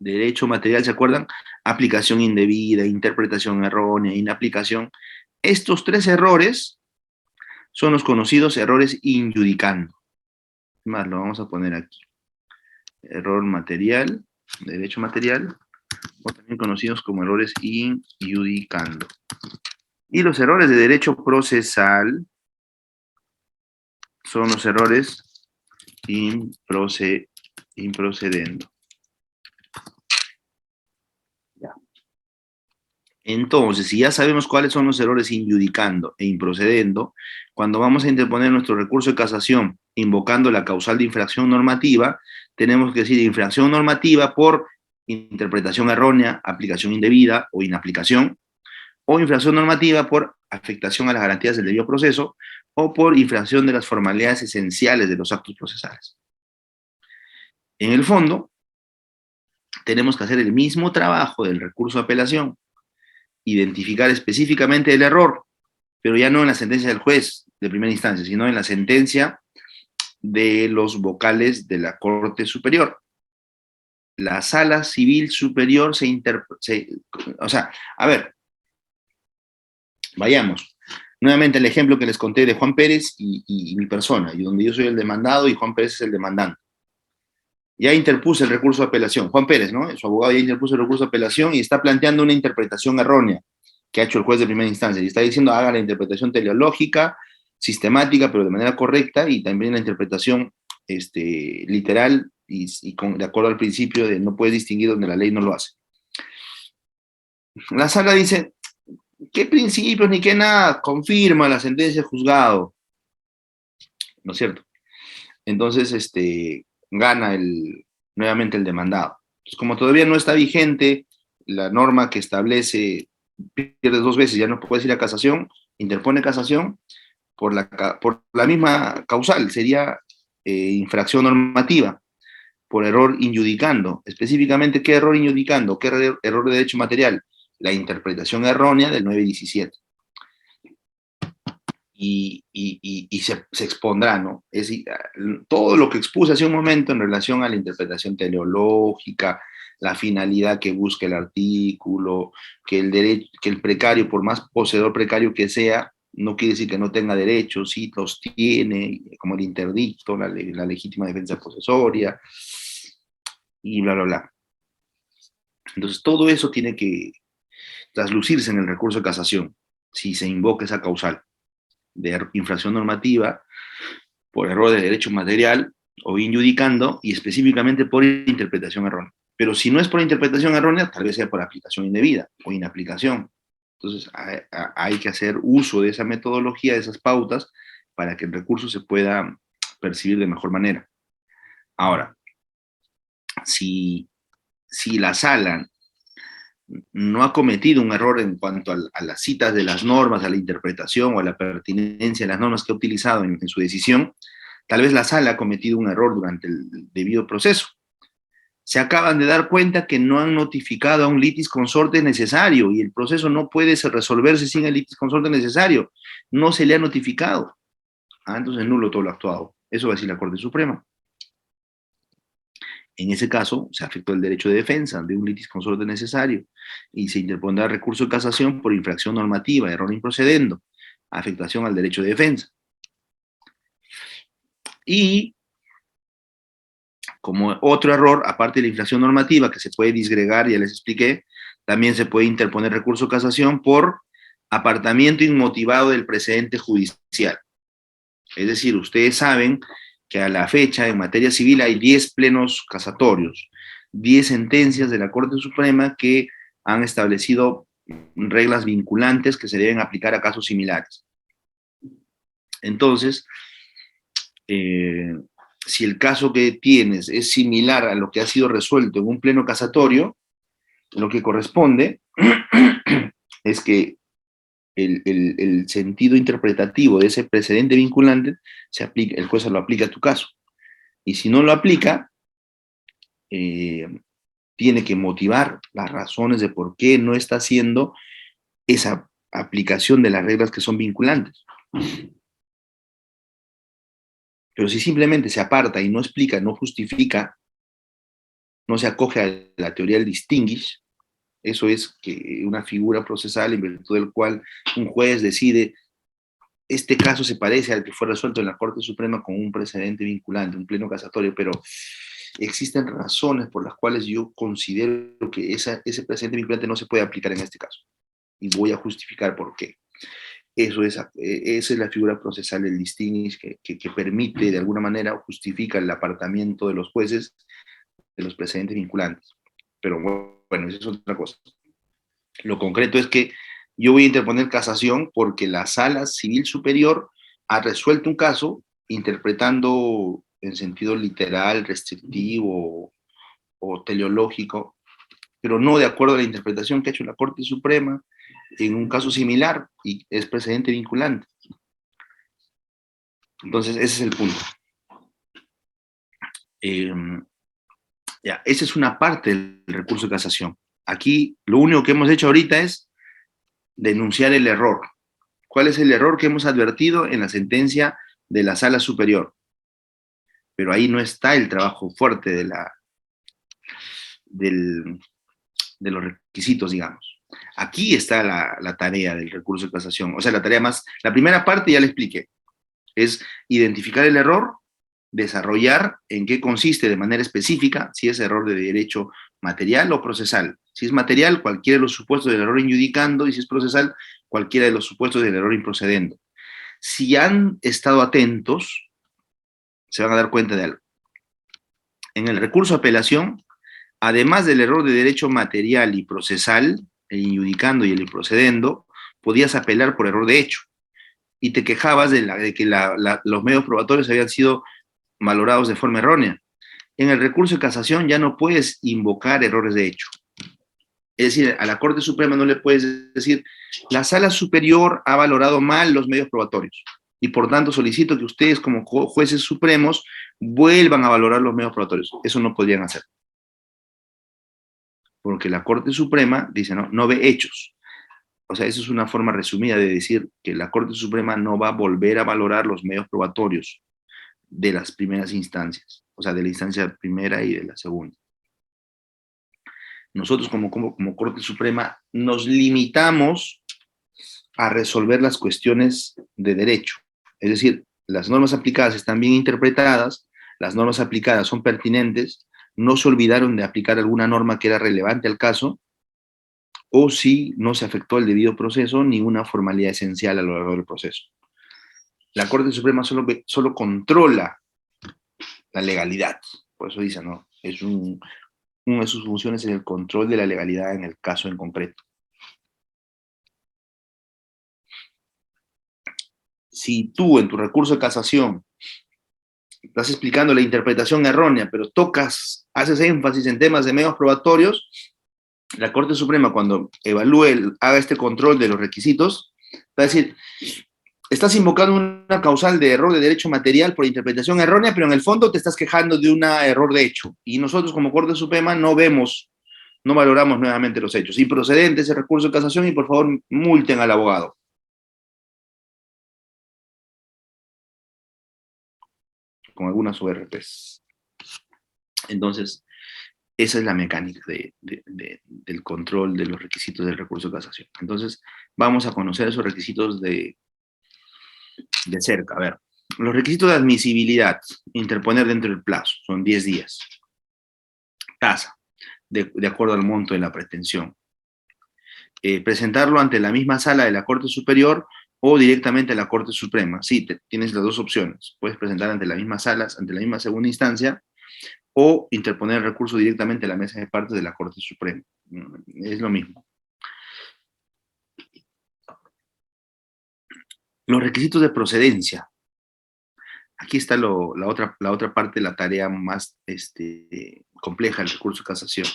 ¿se acuerdan? Aplicación indebida, interpretación errónea, inaplicación. Estos 3 errores son los conocidos errores injudicando. Más, lo vamos a poner aquí. Error material, derecho material, o también conocidos como errores injudicando. Y los errores de derecho procesal son los errores improcedendo. Ya. Entonces, si ya sabemos cuáles son los errores injudicando e improcedendo, cuando vamos a interponer nuestro recurso de casación invocando la causal de infracción normativa, tenemos que decir infracción normativa por interpretación errónea, aplicación indebida o inaplicación, o infracción normativa por afectación a las garantías del debido proceso, o por infracción de las formalidades esenciales de los actos procesales. En el fondo, tenemos que hacer el mismo trabajo del recurso de apelación, identificar específicamente el error, pero ya no en la sentencia del juez de primera instancia, sino en la sentencia de los vocales de la Corte Superior. La Sala Civil Superior vayamos. Nuevamente el ejemplo que les conté de Juan Pérez y mi persona, y donde yo soy el demandado y Juan Pérez es el demandante. ya interpuso el recurso de apelación. Juan Pérez, ¿no? Su abogado ya interpuso el recurso de apelación y está planteando una interpretación errónea que ha hecho el juez de primera instancia. Y está diciendo, haga la interpretación teleológica, sistemática, pero de manera correcta, y también la interpretación literal de acuerdo al principio de no puedes distinguir donde la ley no lo hace. La sala dice, ¿qué principios ni qué nada? Confirma la sentencia del juzgado. ¿No es cierto? Entonces, gana nuevamente el demandado. Entonces, como todavía no está vigente la norma que establece, pierdes 2 veces, ya no puedes ir a casación, interpone casación por la misma causal, sería infracción normativa, por error injudicando. Específicamente, ¿qué error injudicando? ¿Qué error de derecho material? La interpretación errónea del 917. Y se expondrá, ¿no? Es decir, todo lo que expuse hace un momento en relación a la interpretación teleológica, la finalidad que busca el artículo, que el precario, por más poseedor precario que sea, no quiere decir que no tenga derechos, sí los tiene, como el interdicto, la legítima defensa posesoria, y bla, bla, bla. Entonces, todo eso tiene que traslucirse en el recurso de casación, si se invoca esa causal de infracción normativa por error de derecho material o injudicando, y específicamente por interpretación errónea. Pero si no es por interpretación errónea, tal vez sea por aplicación indebida o inaplicación. Entonces hay que hacer uso de esa metodología, de esas pautas, para que el recurso se pueda percibir de mejor manera. Ahora, si la sala no ha cometido un error en cuanto a las citas de las normas, a la interpretación o a la pertinencia de las normas que ha utilizado en su decisión, tal vez la sala ha cometido un error durante el debido proceso. Se acaban de dar cuenta que no han notificado a un litis consorte necesario y el proceso no puede resolverse sin el litis consorte necesario. No se le ha notificado. Entonces nulo todo lo actuado. Eso va a decir la Corte Suprema. En ese caso, se afectó el derecho de defensa de un litis consorte necesario y se interpondrá recurso de casación por infracción normativa, error improcedendo, afectación al derecho de defensa. Y como otro error, aparte de la infracción normativa que se puede disgregar, ya les expliqué, también se puede interponer recurso de casación por apartamiento inmotivado del precedente judicial. Es decir, ustedes saben que a la fecha en materia civil hay 10 plenos casatorios, 10 sentencias de la Corte Suprema que han establecido reglas vinculantes que se deben aplicar a casos similares. Entonces, si el caso que tienes es similar a lo que ha sido resuelto en un pleno casatorio, lo que corresponde es que el sentido interpretativo de ese precedente vinculante el juez lo aplica a tu caso. Y si no lo aplica, tiene que motivar las razones de por qué no está haciendo esa aplicación de las reglas que son vinculantes. Pero si simplemente se aparta y no explica, no justifica, no se acoge a la teoría del distinguish, eso es que una figura procesal en virtud del cual un juez decide, este caso se parece al que fue resuelto en la Corte Suprema con un precedente vinculante, un pleno casatorio, pero existen razones por las cuales yo considero que ese precedente vinculante no se puede aplicar en este caso. Y voy a justificar por qué. Esa es la figura procesal del distinguish que permite, de alguna manera, justifica el apartamiento de los jueces de los precedentes vinculantes. Pero bueno, eso es otra cosa. Lo concreto es que yo voy a interponer casación porque la Sala Civil Superior ha resuelto un caso interpretando en sentido literal, restrictivo o teleológico, pero no de acuerdo a la interpretación que ha hecho la Corte Suprema en un caso similar y es precedente vinculante. Entonces, ese es el punto. Esa es una parte del recurso de casación. Aquí lo único que hemos hecho ahorita es denunciar el error. ¿Cuál es el error que hemos advertido en la sentencia de la Sala Superior? Pero ahí no está el trabajo fuerte de los requisitos, digamos. Aquí está la tarea del recurso de casación. O sea, la primera parte ya le expliqué. Es identificar el error, desarrollar en qué consiste de manera específica, si es error de derecho material o procesal. Si es material, cualquiera de los supuestos del error injudicando, y si es procesal, cualquiera de los supuestos del error improcedendo. Si han estado atentos, se van a dar cuenta de algo. En el recurso de apelación, además del error de derecho material y procesal, el injudicando y el improcedendo, podías apelar por error de hecho. Y te quejabas de que los medios probatorios habían sido valorados de forma errónea. En el recurso de casación ya no puedes invocar errores de hecho. Es decir, a la Corte Suprema no le puedes decir, la Sala Superior ha valorado mal los medios probatorios y por tanto solicito que ustedes como jueces supremos vuelvan a valorar los medios probatorios. Eso no podrían hacer. Porque la Corte Suprema dice, no ve hechos. O sea, eso es una forma resumida de decir que la Corte Suprema no va a volver a valorar los medios probatorios de las primeras instancias, o sea, de la instancia primera y de la segunda. Nosotros como Corte Suprema nos limitamos a resolver las cuestiones de derecho. Es decir, las normas aplicadas están bien interpretadas, las normas aplicadas son pertinentes, no se olvidaron de aplicar alguna norma que era relevante al caso, o si no se afectó el debido proceso, ninguna formalidad esencial a lo largo del proceso. La Corte Suprema solo controla la legalidad, por eso dice, ¿no? Una de sus funciones es el control de la legalidad en el caso en concreto. Si tú en tu recurso de casación estás explicando la interpretación errónea, pero haces énfasis en temas de medios probatorios, la Corte Suprema cuando haga este control de los requisitos, va a decir, estás invocando una causal de error de derecho material por interpretación errónea, pero en el fondo te estás quejando de un error de hecho. Y nosotros como Corte Suprema no valoramos nuevamente los hechos. Improcedente ese recurso de casación y por favor multen al abogado. Con algunas ORPs. Entonces, esa es la mecánica del control de los requisitos del recurso de casación. Entonces, vamos a conocer esos requisitos de cerca. A ver, los requisitos de admisibilidad, interponer dentro del plazo, son 10 días. Tasa, de acuerdo al monto de la pretensión. Presentarlo ante la misma sala de la Corte Superior o directamente a la Corte Suprema. Sí, tienes las dos opciones. Puedes presentar ante la misma sala, ante la misma segunda instancia, o interponer el recurso directamente a la mesa de partes de la Corte Suprema. Es lo mismo. Los requisitos de procedencia. Aquí está la otra parte de la tarea más compleja del recurso de casación.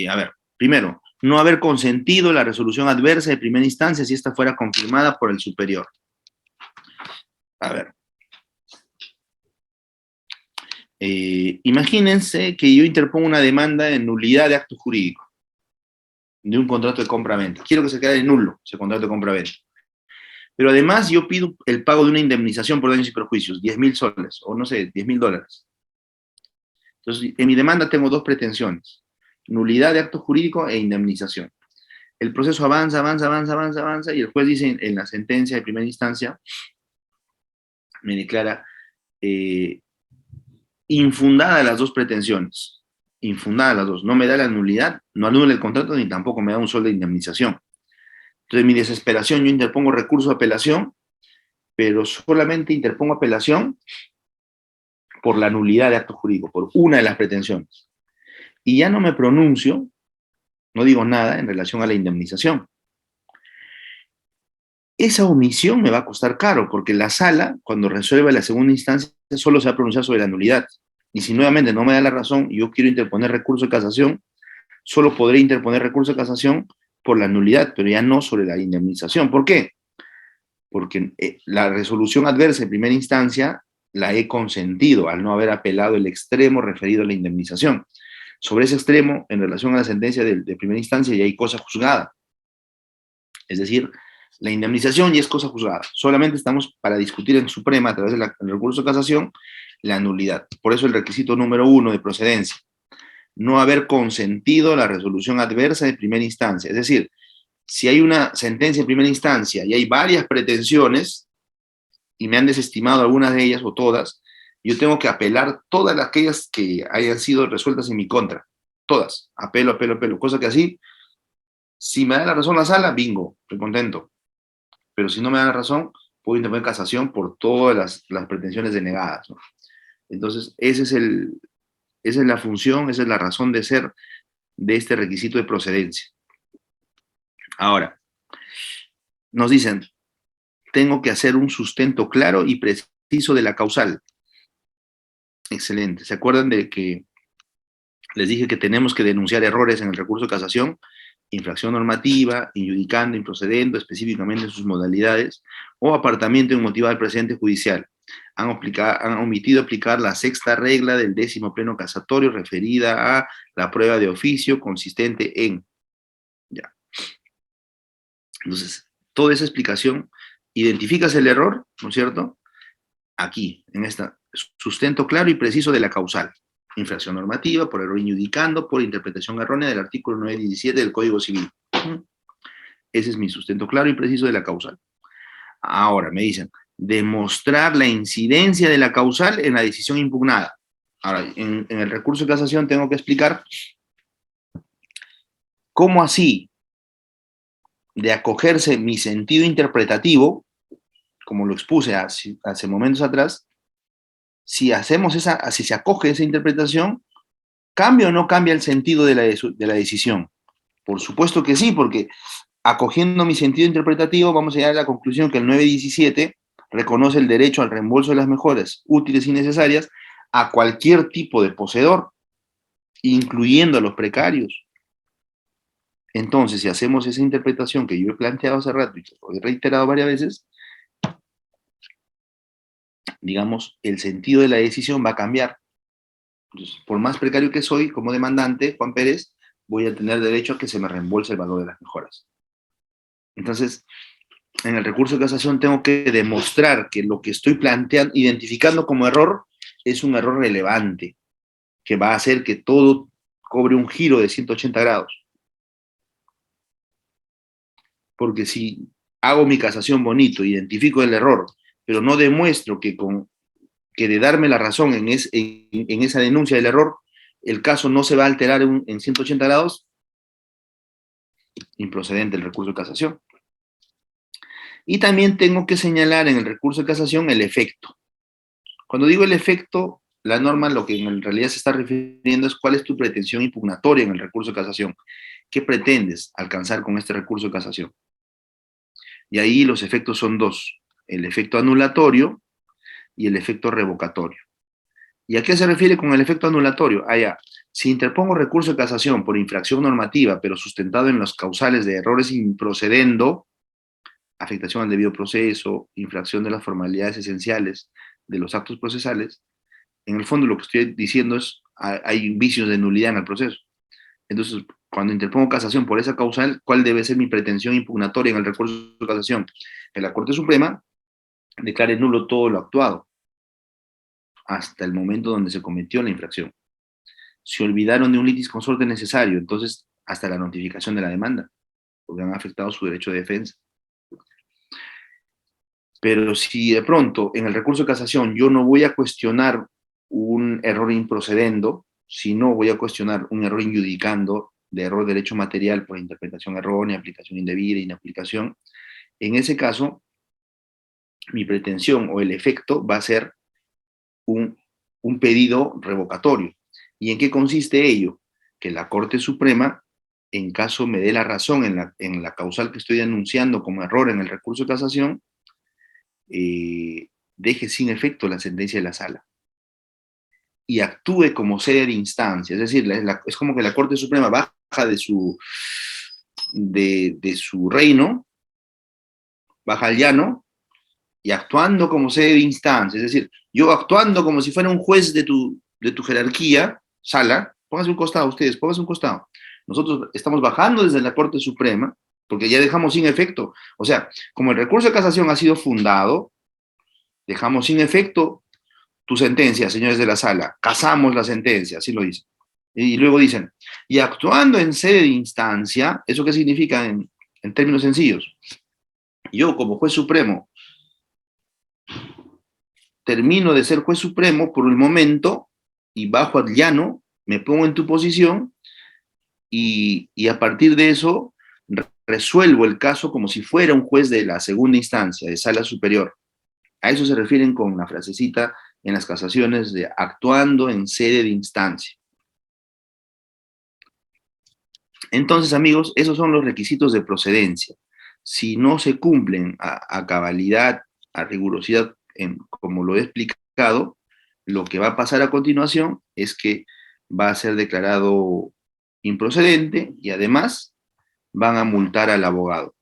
A ver, primero, no haber consentido la resolución adversa de primera instancia si esta fuera confirmada por el superior. A ver. Imagínense que yo interpongo una demanda de nulidad de acto jurídico de un contrato de compra-venta. Quiero que se quede nulo ese contrato de compra-venta. Pero además yo pido el pago de una indemnización por daños y perjuicios, 10.000 soles, o no sé, $10.000. Entonces, en mi demanda tengo dos pretensiones: nulidad de acto jurídico e indemnización. El proceso avanza, y el juez dice en la sentencia de primera instancia, me declara infundada las dos pretensiones. Infundada las dos. No me da la nulidad, no anula el contrato, ni tampoco me da un sol de indemnización. Entonces, en mi desesperación, yo interpongo recurso de apelación, pero solamente interpongo apelación por la nulidad de acto jurídico, por una de las pretensiones. Y ya no me pronuncio, no digo nada en relación a la indemnización. Esa omisión me va a costar caro, porque la sala, cuando resuelva la segunda instancia, solo se va a pronunciar sobre la nulidad. Y si nuevamente no me da la razón y yo quiero interponer recurso de casación, solo podré interponer recurso de casación por la nulidad, pero ya no sobre la indemnización. ¿Por qué? Porque la resolución adversa en primera instancia la he consentido al no haber apelado el extremo referido a la indemnización. Sobre ese extremo, en relación a la sentencia de primera instancia, ya hay cosa juzgada. Es decir, la indemnización ya es cosa juzgada. Solamente estamos para discutir en Suprema, a través del recurso de casación, la nulidad. Por eso el requisito número 1 de procedencia: no haber consentido la resolución adversa de primera instancia. Es decir, si hay una sentencia en primera instancia y hay varias pretensiones, y me han desestimado algunas de ellas o todas, yo tengo que apelar todas aquellas que hayan sido resueltas en mi contra. Todas. Apelo, cosa que así, si me da la razón la sala, bingo, estoy contento. Pero si no me da la razón, puedo interponer casación por todas las pretensiones denegadas, ¿no? Entonces, esa es la función, esa es la razón de ser de este requisito de procedencia. Ahora, nos dicen, tengo que hacer un sustento claro y preciso de la causal. Excelente. ¿Se acuerdan de que les dije que tenemos que denunciar errores en el recurso de casación? Infracción normativa, injudicando, improcedendo, específicamente en sus modalidades, o apartamiento inmotivado del precedente judicial. Han omitido aplicar la sexta regla del 10º pleno casatorio referida a la prueba de oficio consistente en... Ya. Entonces, toda esa explicación, identificas el error, ¿no es cierto? Aquí, en esta, sustento claro y preciso de la causal. Infracción normativa, por error injudicando, por interpretación errónea del artículo 917 del Código Civil. Ese es mi sustento claro y preciso de la causal. Ahora, me dicen, demostrar la incidencia de la causal en la decisión impugnada. Ahora, en el recurso de casación tengo que explicar cómo así, de acogerse mi sentido interpretativo, como lo expuse hace momentos atrás, si se acoge esa interpretación, ¿cambia o no cambia el sentido de la decisión? Por supuesto que sí, porque acogiendo mi sentido interpretativo, vamos a llegar a la conclusión que el 917 reconoce el derecho al reembolso de las mejoras útiles y necesarias a cualquier tipo de poseedor, incluyendo a los precarios. Entonces, si hacemos esa interpretación que yo he planteado hace rato y que lo he reiterado varias veces, digamos, el sentido de la decisión va a cambiar. Entonces, por más precario que soy, como demandante, Juan Pérez, voy a tener derecho a que se me reembolse el valor de las mejoras. Entonces, en el recurso de casación tengo que demostrar que lo que estoy planteando, identificando como error, es un error relevante, que va a hacer que todo cobre un giro de 180 grados. Porque si hago mi casación bonito, identifico el error, pero no demuestro que de darme la razón en esa denuncia del error, el caso no se va a alterar en 180 grados, improcedente el recurso de casación. Y también tengo que señalar en el recurso de casación el efecto. Cuando digo el efecto, la norma lo que en realidad se está refiriendo es cuál es tu pretensión impugnatoria en el recurso de casación. ¿Qué pretendes alcanzar con este recurso de casación? Y ahí los efectos son dos, el efecto anulatorio y el efecto revocatorio. ¿Y a qué se refiere con el efecto anulatorio? Si interpongo recurso de casación por infracción normativa, pero sustentado en los causales de errores improcedendo, afectación al debido proceso, infracción de las formalidades esenciales de los actos procesales, en el fondo lo que estoy diciendo es, hay vicios de nulidad en el proceso. Entonces, cuando interpongo casación por esa causal, ¿cuál debe ser mi pretensión impugnatoria en el recurso de casación? Que la Corte Suprema declare nulo todo lo actuado hasta el momento donde se cometió la infracción. Se olvidaron de un litis consorte necesario, entonces hasta la notificación de la demanda, porque han afectado su derecho de defensa. Pero si de pronto en el recurso de casación yo no voy a cuestionar un error improcedendo, sino voy a cuestionar un error injudicando de error de derecho material por interpretación errónea, aplicación indebida, inaplicación, en ese caso, mi pretensión o el efecto va a ser un pedido revocatorio. ¿Y en qué consiste ello? Que la Corte Suprema, en caso me dé la razón en la causal que estoy denunciando como error en el recurso de casación, deje sin efecto la sentencia de la sala y actúe como sede de instancia. Es decir, es como que la Corte Suprema baja de su reino, baja al llano, y actuando como sede de instancia, es decir, yo actuando como si fuera un juez de tu jerarquía, sala, pónganse un costado ustedes, pónganse un costado. Nosotros estamos bajando desde la Corte Suprema, porque ya dejamos sin efecto. O sea, como el recurso de casación ha sido fundado, dejamos sin efecto tu sentencia, señores de la sala, casamos la sentencia, así lo dicen. Y luego dicen, y actuando en sede de instancia, ¿eso qué significa en términos sencillos? Yo, como juez supremo, termino de ser juez supremo por el momento y bajo al llano, me pongo en tu posición y a partir de eso resuelvo el caso como si fuera un juez de la segunda instancia, de sala superior. A eso se refieren con la frasecita en las casaciones de actuando en sede de instancia. Entonces, amigos, esos son los requisitos de procedencia. Si no se cumplen a cabalidad, a rigurosidad, como lo he explicado, lo que va a pasar a continuación es que va a ser declarado improcedente y además van a multar al abogado.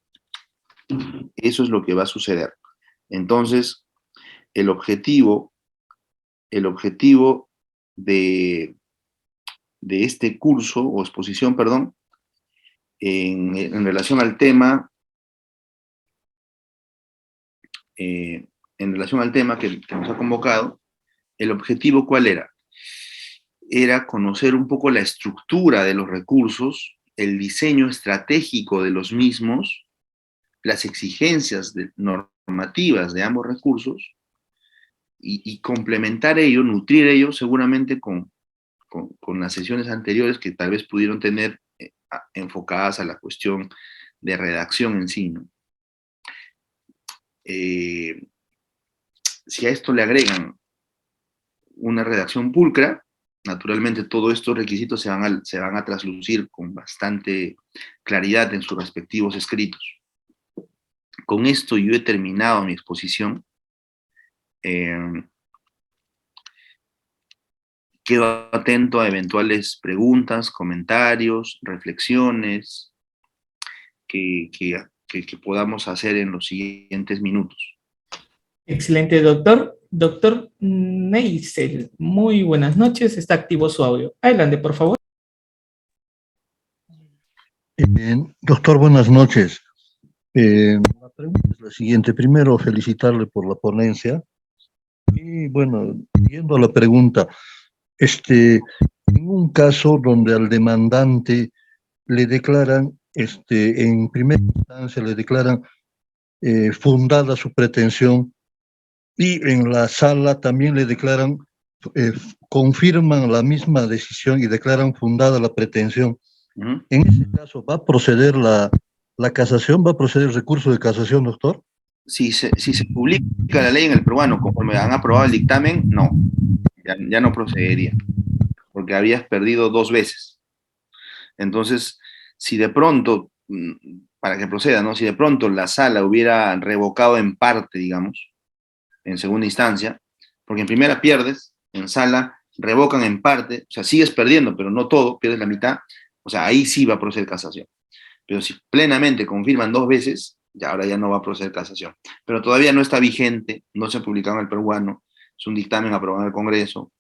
Eso es lo que va a suceder. Entonces, el objetivo de este curso, o exposición, perdón, en relación al tema, en relación al tema que nos ha convocado, el objetivo, ¿cuál era? Era conocer un poco la estructura de los recursos, el diseño estratégico de los mismos, las exigencias normativas de ambos recursos, y complementar ello, nutrir ello seguramente con las sesiones anteriores que tal vez pudieron tener enfocadas a la cuestión de redacción en sí, ¿no? Si a esto le agregan una redacción pulcra, naturalmente todos estos requisitos se van a traslucir con bastante claridad en sus respectivos escritos. Con esto yo he terminado mi exposición. Quedo atento a eventuales preguntas, comentarios, reflexiones que podamos hacer en los siguientes minutos. Excelente, doctor. Doctor Neisel, muy buenas noches. Está activo su audio. Adelante, por favor. Bien, doctor, buenas noches. La pregunta es la siguiente. Primero, felicitarle por la ponencia. Y bueno, yendo a la pregunta, en un caso donde al demandante le declaran, en primera instancia le declaran fundada su pretensión, y en la sala también le declaran, confirman la misma decisión y declaran fundada la pretensión. En ese caso, ¿va a proceder la casación? ¿Va a proceder el recurso de casación, doctor? Si se publica la ley en el peruano conforme han aprobado el dictamen, no, ya no procedería, porque habías perdido 2 veces. Entonces, si de pronto, para que proceda, ¿no? Si de pronto la sala hubiera revocado en parte, digamos, en segunda instancia, porque en primera pierdes, en sala revocan en parte, o sea, sigues perdiendo, pero no todo, pierdes la mitad, o sea, ahí sí va a proceder casación. Pero si plenamente confirman 2 veces, ahora ya no va a proceder casación. Pero todavía no está vigente, no se ha publicado en el peruano, es un dictamen aprobado en el Congreso,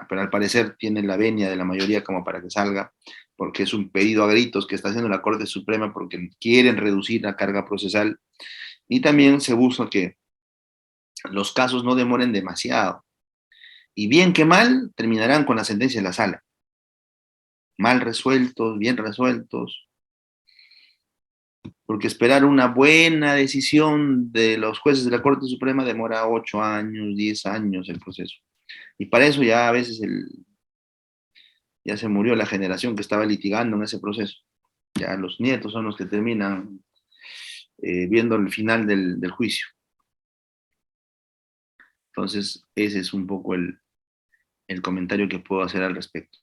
pero al parecer tiene la venia de la mayoría como para que salga, porque es un pedido a gritos que está haciendo la Corte Suprema porque quieren reducir la carga procesal, y también se busca que los casos no demoren demasiado. Y bien que mal, terminarán con la sentencia de la sala. Mal resueltos, bien resueltos, porque esperar una buena decisión de los jueces de la Corte Suprema demora 8 años, 10 años el proceso. Y para eso ya a veces ya se murió la generación que estaba litigando en ese proceso. Ya los nietos son los que terminan viendo el final del juicio. Entonces, ese es un poco el comentario que puedo hacer al respecto.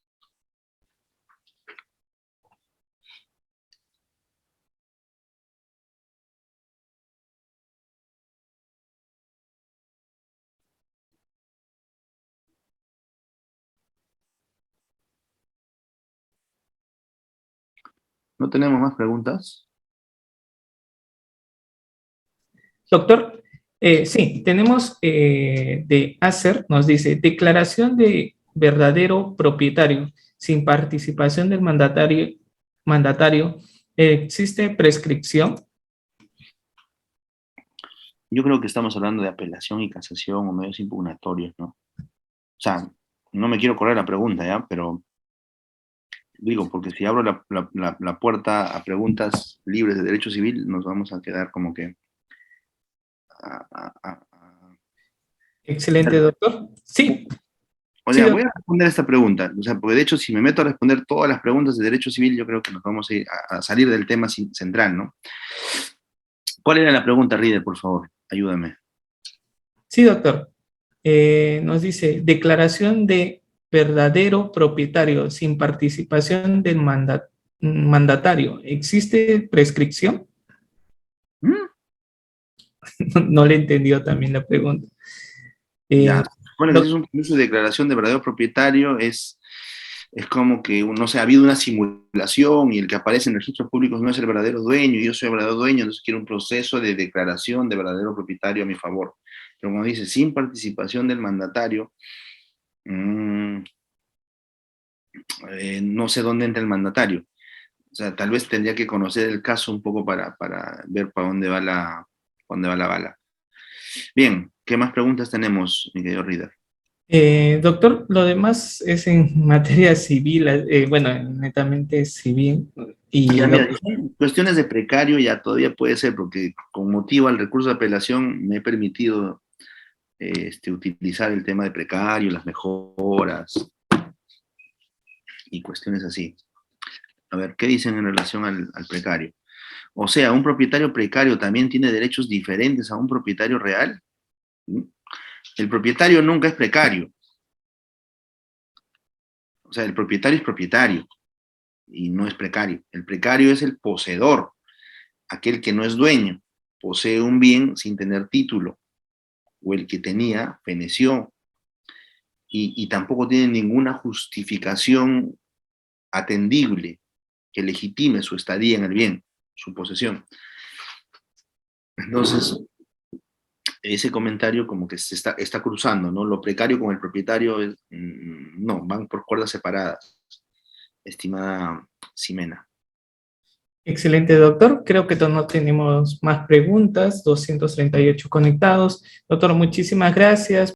¿No tenemos más preguntas? Doctor, sí, tenemos de Acer, nos dice, declaración de verdadero propietario sin participación del mandatario, ¿existe prescripción? Yo creo que estamos hablando de apelación y casación o medios impugnatorios, ¿no? O sea, no me quiero correr la pregunta, ¿ya? Pero digo, porque si abro la puerta a preguntas libres de derecho civil, nos vamos a quedar como que Excelente, doctor. Sí, O sí, sea, doctor. voy a responder esta pregunta, o sea, porque de hecho si me meto a responder todas las preguntas de derecho civil, yo creo que nos vamos a, ir a salir del tema central, ¿no? ¿Cuál era la pregunta, Rider, por favor? Ayúdame. Sí, doctor. Nos dice, declaración de verdadero propietario sin participación del mandatario. ¿Existe prescripción? ¿Mm? No le entendió también la pregunta. Ya, bueno, que si es Doc- un proceso de declaración de verdadero propietario, es como que, no sé, ha habido una simulación y el que aparece en registros públicos no es el verdadero dueño, y yo soy el verdadero dueño, entonces quiero un proceso de declaración de verdadero propietario a mi favor. Pero como dice, sin participación del mandatario, mmm, no sé dónde entra el mandatario. O sea, tal vez tendría que conocer el caso un poco para ver para dónde va la bala. Bien, ¿qué más preguntas tenemos, mi querido Rida? Doctor, lo demás es en materia civil, bueno, netamente civil. Y Ya, mira, doctor, son cuestiones de precario ya todavía puede ser, porque con motivo al recurso de apelación me he permitido utilizar el tema de precario, las mejoras y cuestiones así. A ver, ¿qué dicen en relación al precario? O sea, ¿un propietario precario también tiene derechos diferentes a un propietario real? ¿Mm? El propietario nunca es precario. O sea, el propietario es propietario y no es precario. El precario es el poseedor, aquel que no es dueño, posee un bien sin tener título, o el que tenía feneció, y tampoco tiene ninguna justificación atendible que legitime su estadía en el bien, su posesión. Entonces, ese comentario como que se está cruzando, ¿no? Lo precario con el propietario, no, van por cuerdas separadas, estimada Ximena. excelente, doctor. Creo que no tenemos más preguntas. 238 conectados. Doctor, muchísimas gracias